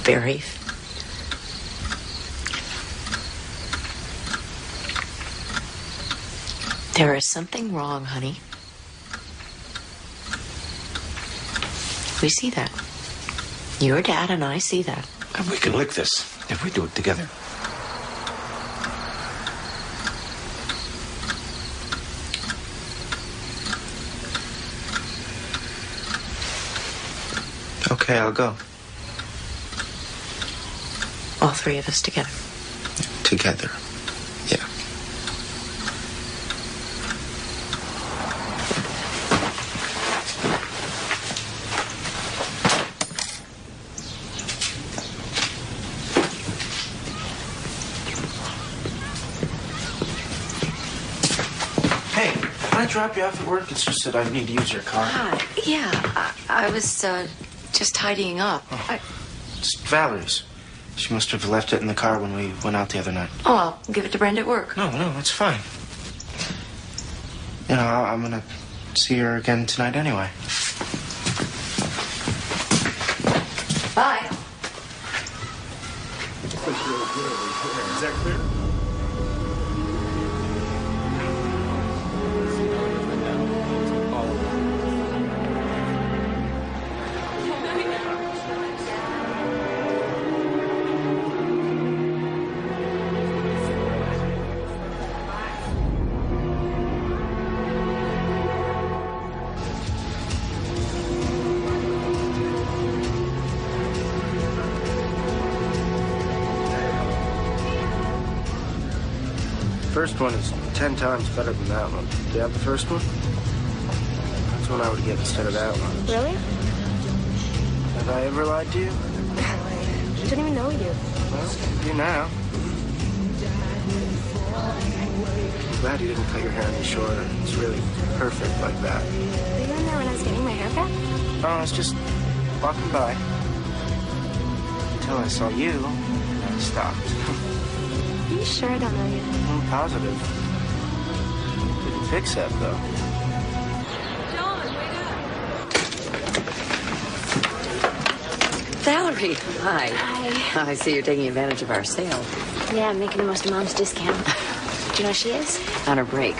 very There is something wrong, honey. We see that. Your dad and I see that. And we can lick this if we do it together. Okay, I'll go. All three of us together. Together. Yeah. Can I drop you off at work? It's just that I need to use your car. Yeah, I was just tidying up. It's Valerie's. She must have left it in the car when we went out the other night. Oh, I'll give it to Brenda at work. No, it's fine. You know, I'm gonna see her again tonight anyway. Bye. Is that clear? First one is 10 times better than that one. Do you have the first one? That's one I would get instead of that one. Really? Have I ever lied to you? I didn't even know you. Well, you do now. I'm glad you didn't cut your hair any shorter. It's really perfect like that. Were you in there when I was getting my haircut? Oh, I was just walking by. Until I saw you, I stopped. Are you sure I don't know you? I'm positive. Didn't fix that, though. Valerie, hi. Hi. I see you're taking advantage of our sale. Yeah, I'm making the most of Mom's discount. Do you know who she is? On her break.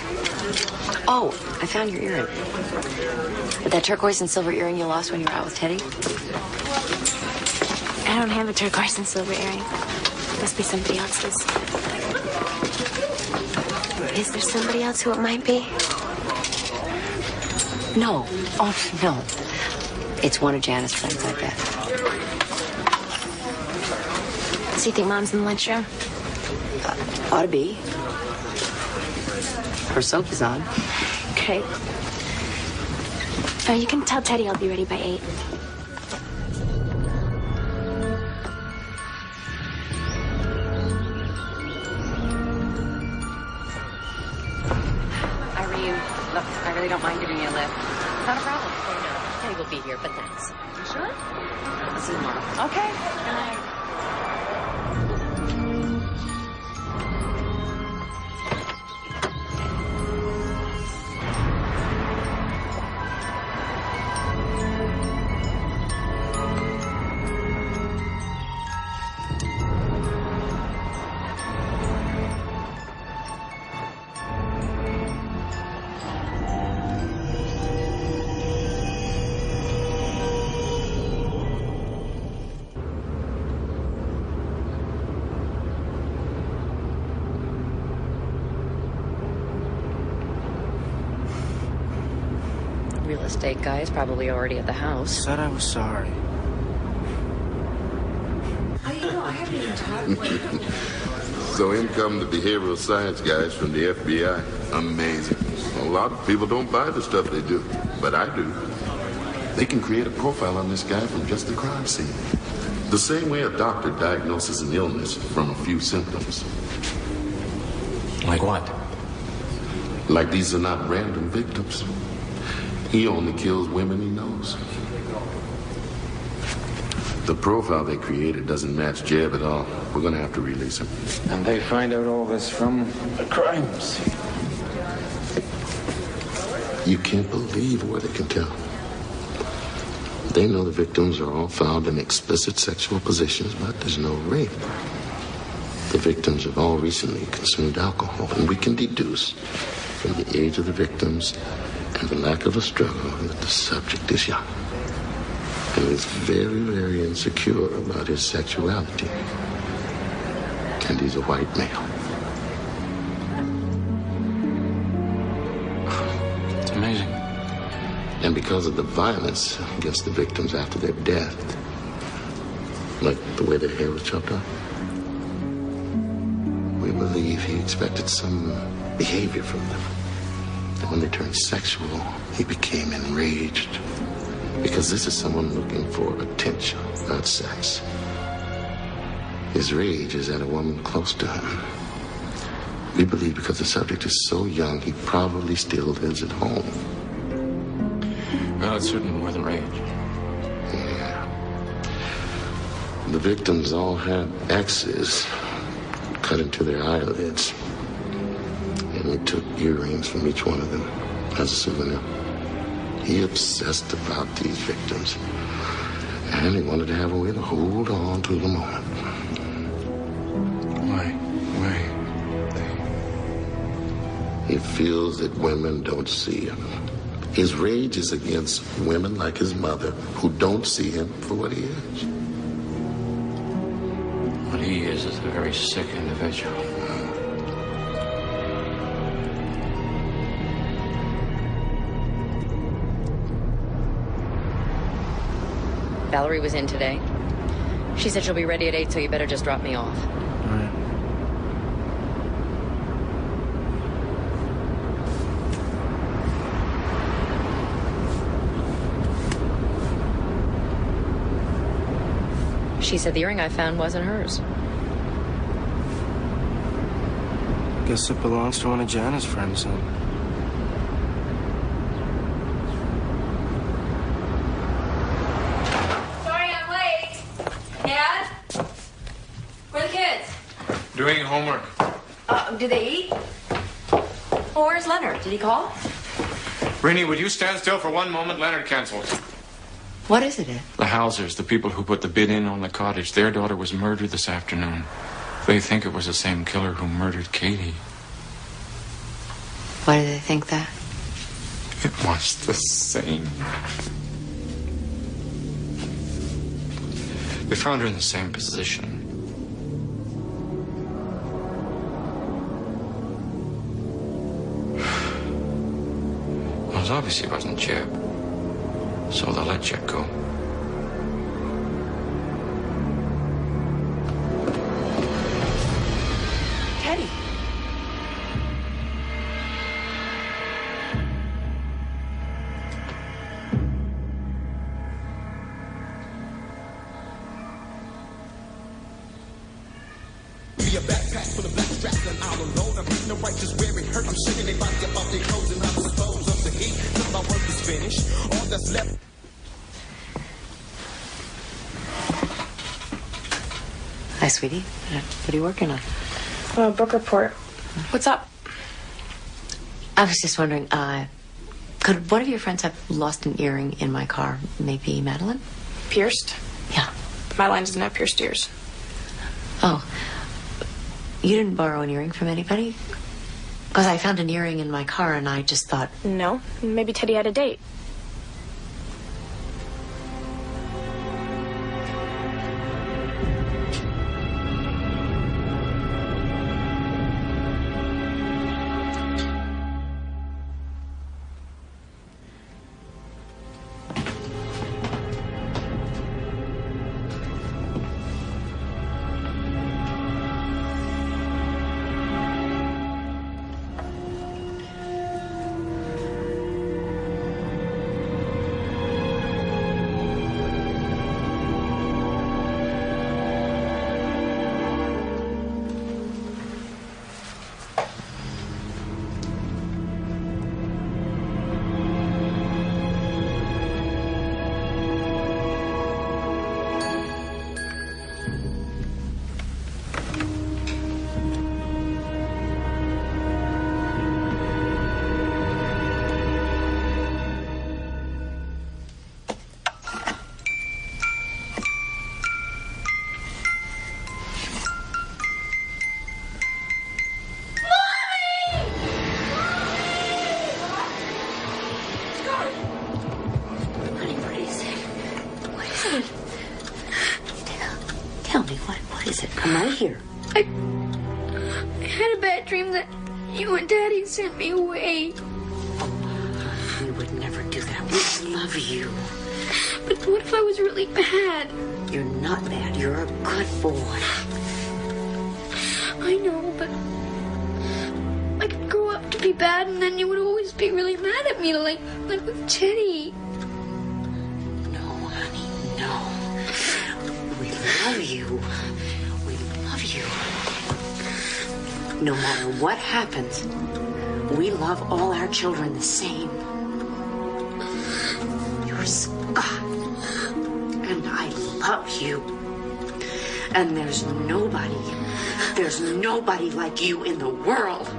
Oh, I found your earring. That turquoise and silver earring you lost when you were out with Teddy? I don't have a turquoise and silver earring. Must be somebody else's. Is there somebody else who it might be? No. Oh, no. It's one of Janice's friends, I bet. So you think Mom's in the lunchroom? Ought to be. Her soap is on. Okay. You can tell Teddy I'll be ready by 8. Look, I really don't mind giving you a lift. Not a problem. Teddy will be here, but thanks. You sure? I'll see you tomorrow. Okay. Good night. Real estate guy is probably already at the house. Said I was sorry. So in come the behavioral science guys from the FBI. Amazing. A lot of people don't buy the stuff they do, but I do. They can create a profile on this guy from just the crime scene. The same way a doctor diagnoses an illness from a few symptoms. Like what? Like these are not random victims. He only kills women he knows. The profile they created doesn't match Jeb at all. We're gonna have to release him. And they find out all this from the crime scene. You can't believe what they can tell. They know the victims are all found in explicit sexual positions, but there's no rape. The victims have all recently consumed alcohol, and we can deduce from the age of the victims and the lack of a struggle that the subject is young and is very, very insecure about his sexuality. And he's a white male. It's amazing. And because of the violence against the victims after their death, like the way their hair was chopped off, we believe he expected some behavior from them. And when they turned sexual, he became enraged. Because this is someone looking for attention, not sex. His rage is at a woman close to him. We believe because the subject is so young, he probably still lives at home. Well, it's certainly more than rage. Yeah. The victims all had X's cut into their eyelids. And we took earrings from each one of them as a souvenir. He obsessed about these victims. And he wanted to have a way to hold on to the moment. Why? He feels that women don't see him. His rage is against women like his mother who don't see him for what he is. What he is a very sick individual. Valerie was in today. She said she'll be ready at 8, so you better just drop me off. All right. She said the earring I found wasn't hers. Guess it belongs to one of Jana's friends then. Sorry I'm late. Dad? Where are the kids? Doing homework. Did they eat? Well, where's Leonard? Did he call? Rini, would you stand still for one moment? Leonard canceled. What is it, Ed? The Hausers, the people who put the bid in on the cottage, their daughter was murdered this afternoon. They think it was the same killer who murdered Katie. Why do they think that? It was the same. They found her in the same position. Well, it obviously wasn't Jeb. So they'll let Jeb go. Teddy. Be a backpack full of black straps and all alone. I'm hitting the righteous wearing hurt. I'm shaking their body up off their clothes and I'm disposed of the heat. Till my work is finished. All that's left. Hi, sweetie. What are you working on? Book report. What's up? I was just wondering, could one of your friends have lost an earring in my car? Maybe Madeline? Pierced? Yeah. Madeline doesn't have pierced ears. Oh. You didn't borrow an earring from anybody? Because I found an earring in my car and I just thought... No. Maybe Teddy had a date. Tell me, what is it? Come right here. I had a bad dream that you and Daddy sent me away. We would never do that. We love you. But what if I was really bad? You're not bad. You're a good boy. I know, but I could grow up to be bad and then you would always be really mad at me like with Teddy. No, honey, no. We love you. We love you. No matter what happens, we love all our children the same. You're Scott, and I love you. And there's nobody like you in the world.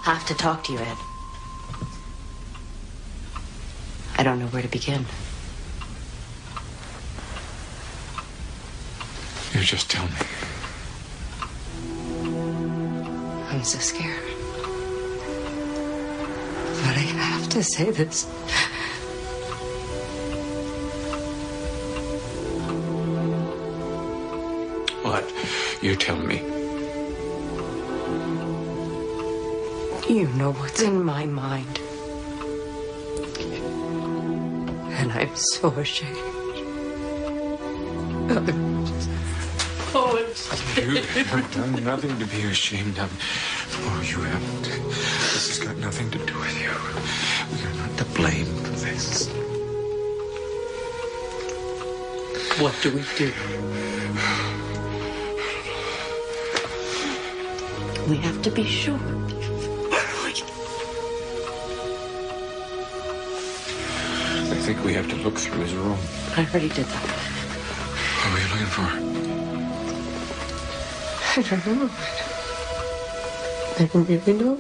I have to talk to you, Ed. I don't know where to begin. You just tell me. I'm so scared. But I have to say this. What? You tell me. You know what's in my mind. And I'm so ashamed. You have done nothing to be ashamed of. Oh, you haven't. This has got nothing to do with you. We are not to blame for this. What do we do? We have to be sure. I think we have to look through his room. I already did that. What were you looking for? I don't know. I don't really know.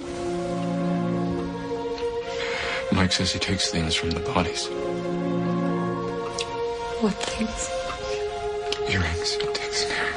Mike says he takes things from the bodies. What things? Earrings, he takes care.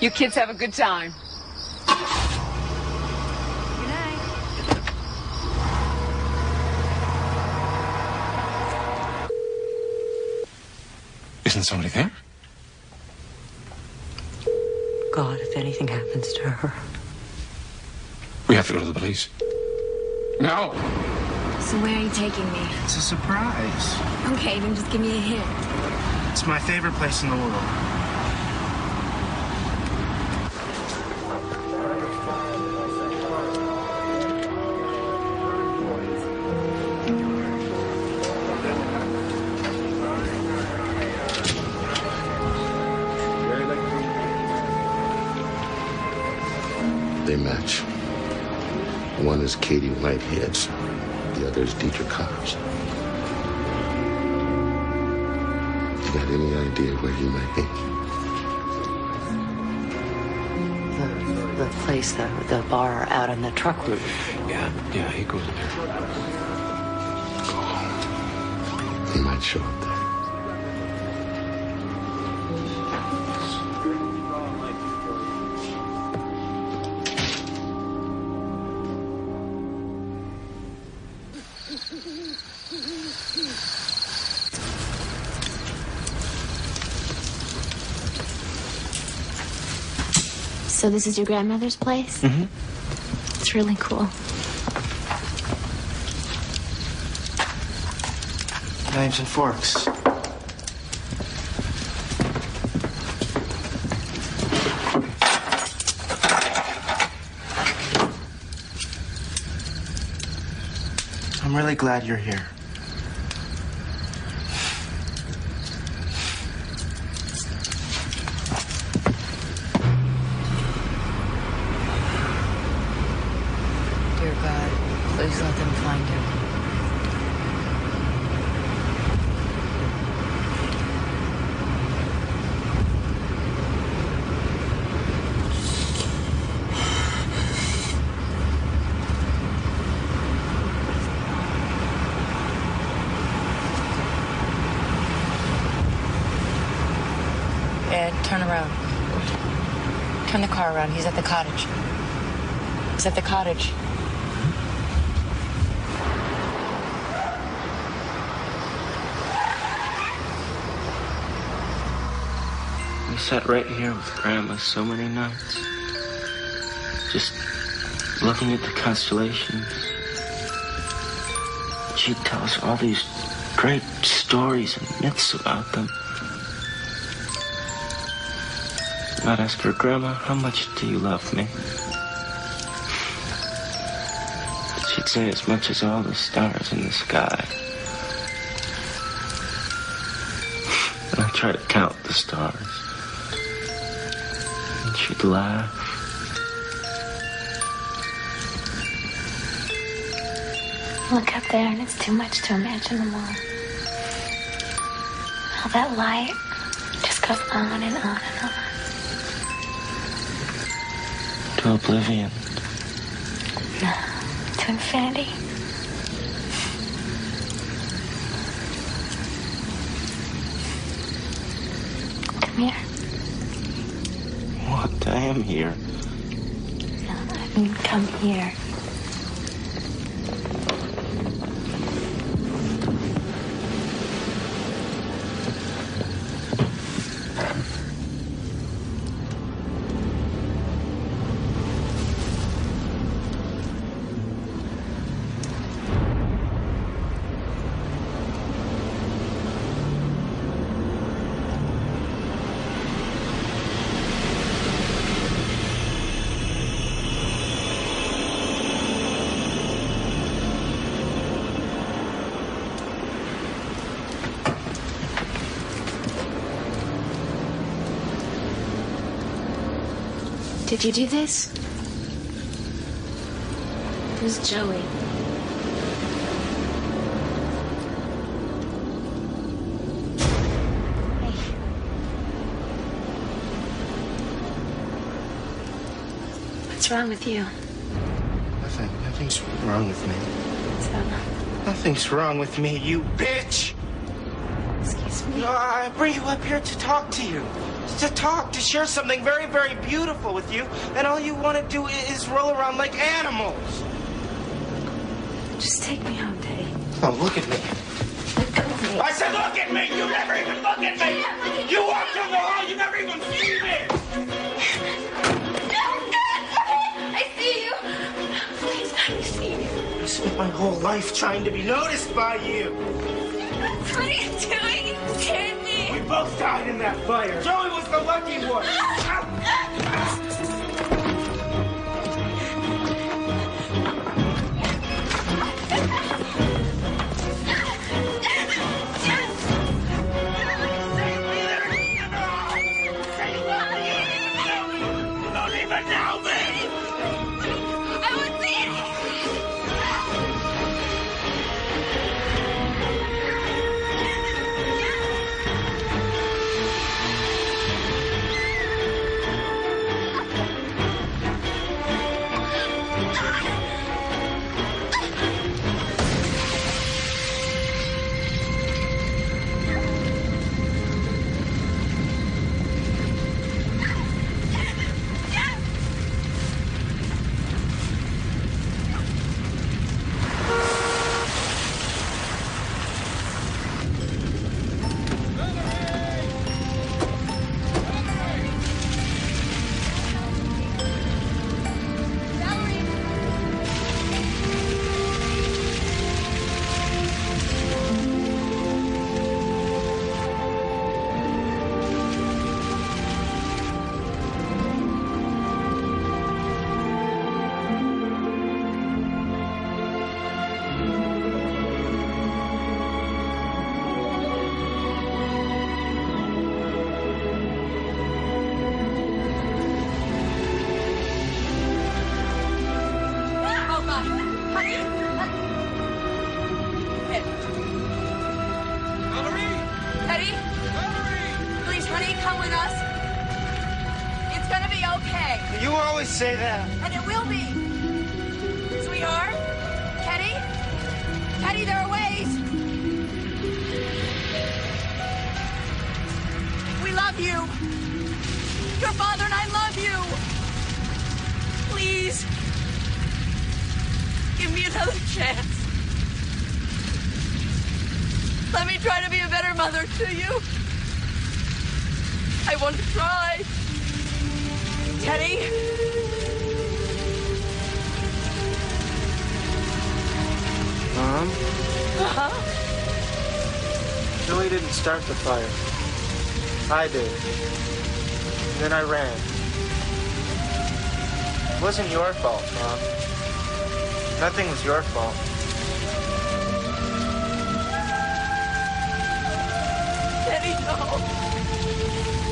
You kids have a good time. Isn't somebody there? God, if anything happens to her. We have to go to the police. No! So where are you taking me? It's a surprise. Okay, then just give me a hint. It's my favorite place in the world. They match. One is Katie Whitehead's, the other is Dietrich Cobb's. You got any idea where he might be? The place, the bar out on the truck route. Yeah, he goes there. Go home. He might show up there. So this is your grandmother's place? Mm-hmm. It's really cool. Knives and forks. I'm really glad you're here. Dear God, please let them find him. Turn the car around. He's at the cottage. He's at the cottage. We sat right here with Grandma so many nights. Just looking at the constellations. She'd tell us all these great stories and myths about them. I'd ask her, Grandma, how much do you love me? She'd say, as much as all the stars in the sky. And I'd try to count the stars. And she'd laugh. Look up there, and it's too much to imagine them all. All that light just goes on and on and on. To oblivion. No, to infinity. Come here. What? I am here. No, I mean, come here. Did you do this? Who's Joey? Hey. What's wrong with you? Nothing. Nothing's wrong with me. So? Nothing's wrong with me, you bitch! Excuse me? No, I bring you up here to talk to you. To talk, to share something very, very beautiful with you, and all you want to do is roll around like animals. Just take me home, Teddy. Oh, look at me. Let go of me. I said look at me! You never even look at me! You walked down the hall, you never even see me! I see you. Please, let me see you. I spent my whole life trying to be noticed by you. What are you doing? You scared me. We both died in that fire. Joey was the lucky one. Don't even know me. I would see it. Teddy? Please, honey, come with us. It's gonna be okay. You always say that. And it will be. Sweetheart? Teddy? Teddy, there are ways. We love you. Your father and I love you. Please. Give me another chance. Let me try to be a better mother to you. I want to try. Teddy? Mom? Uh-huh. Joey didn't start the fire. I did. And then I ran. It wasn't your fault, Mom. Nothing was your fault. Teddy, no.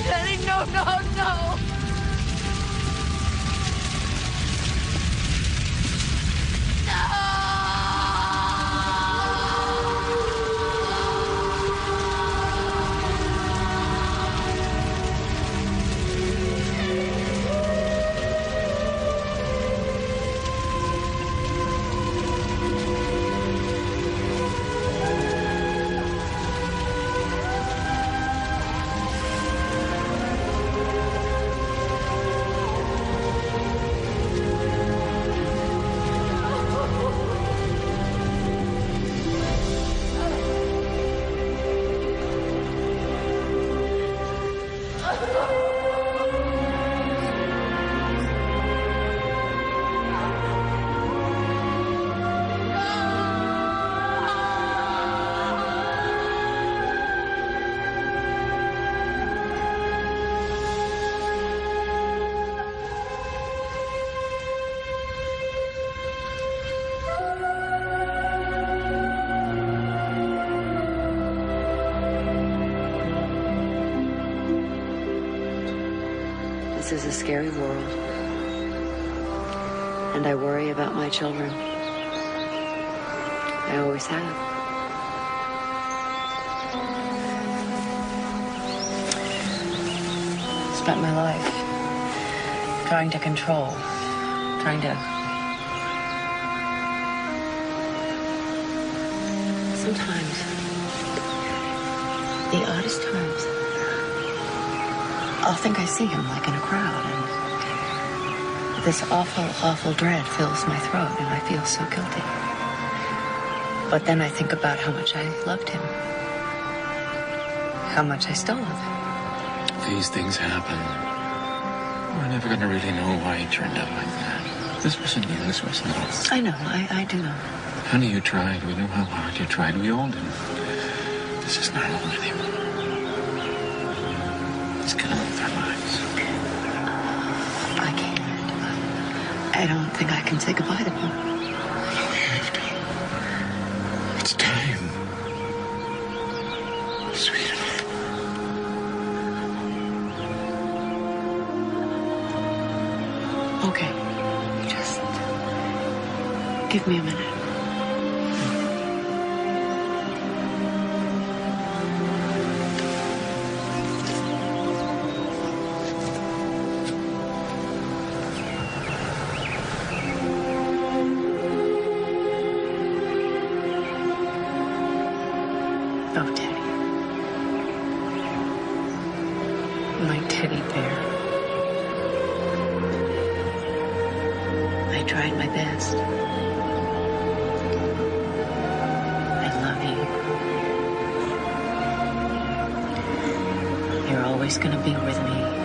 Teddy, no, no, no. This is a scary world, and I worry about my children. I always have. Spent my life trying to control, sometimes, the oddest times, I'll think I see him like in a crowd, and this awful, awful dread fills my throat, and I feel so guilty. But then I think about how much I loved him, how much I still love him. These things happen. We're never going to really know why he turned out like that. This wasn't you, this wasn't us. I know, I do know. Honey, you tried. We know how hard you tried. We all do. This is not home anymore. Let's get on with our lives. I can't. I don't think I can say goodbye to him. No, we have to. It's time. Sweetheart. Okay. Just give me a minute. Oh, Teddy. My teddy bear. I tried my best. I love you. You're always going to be with me.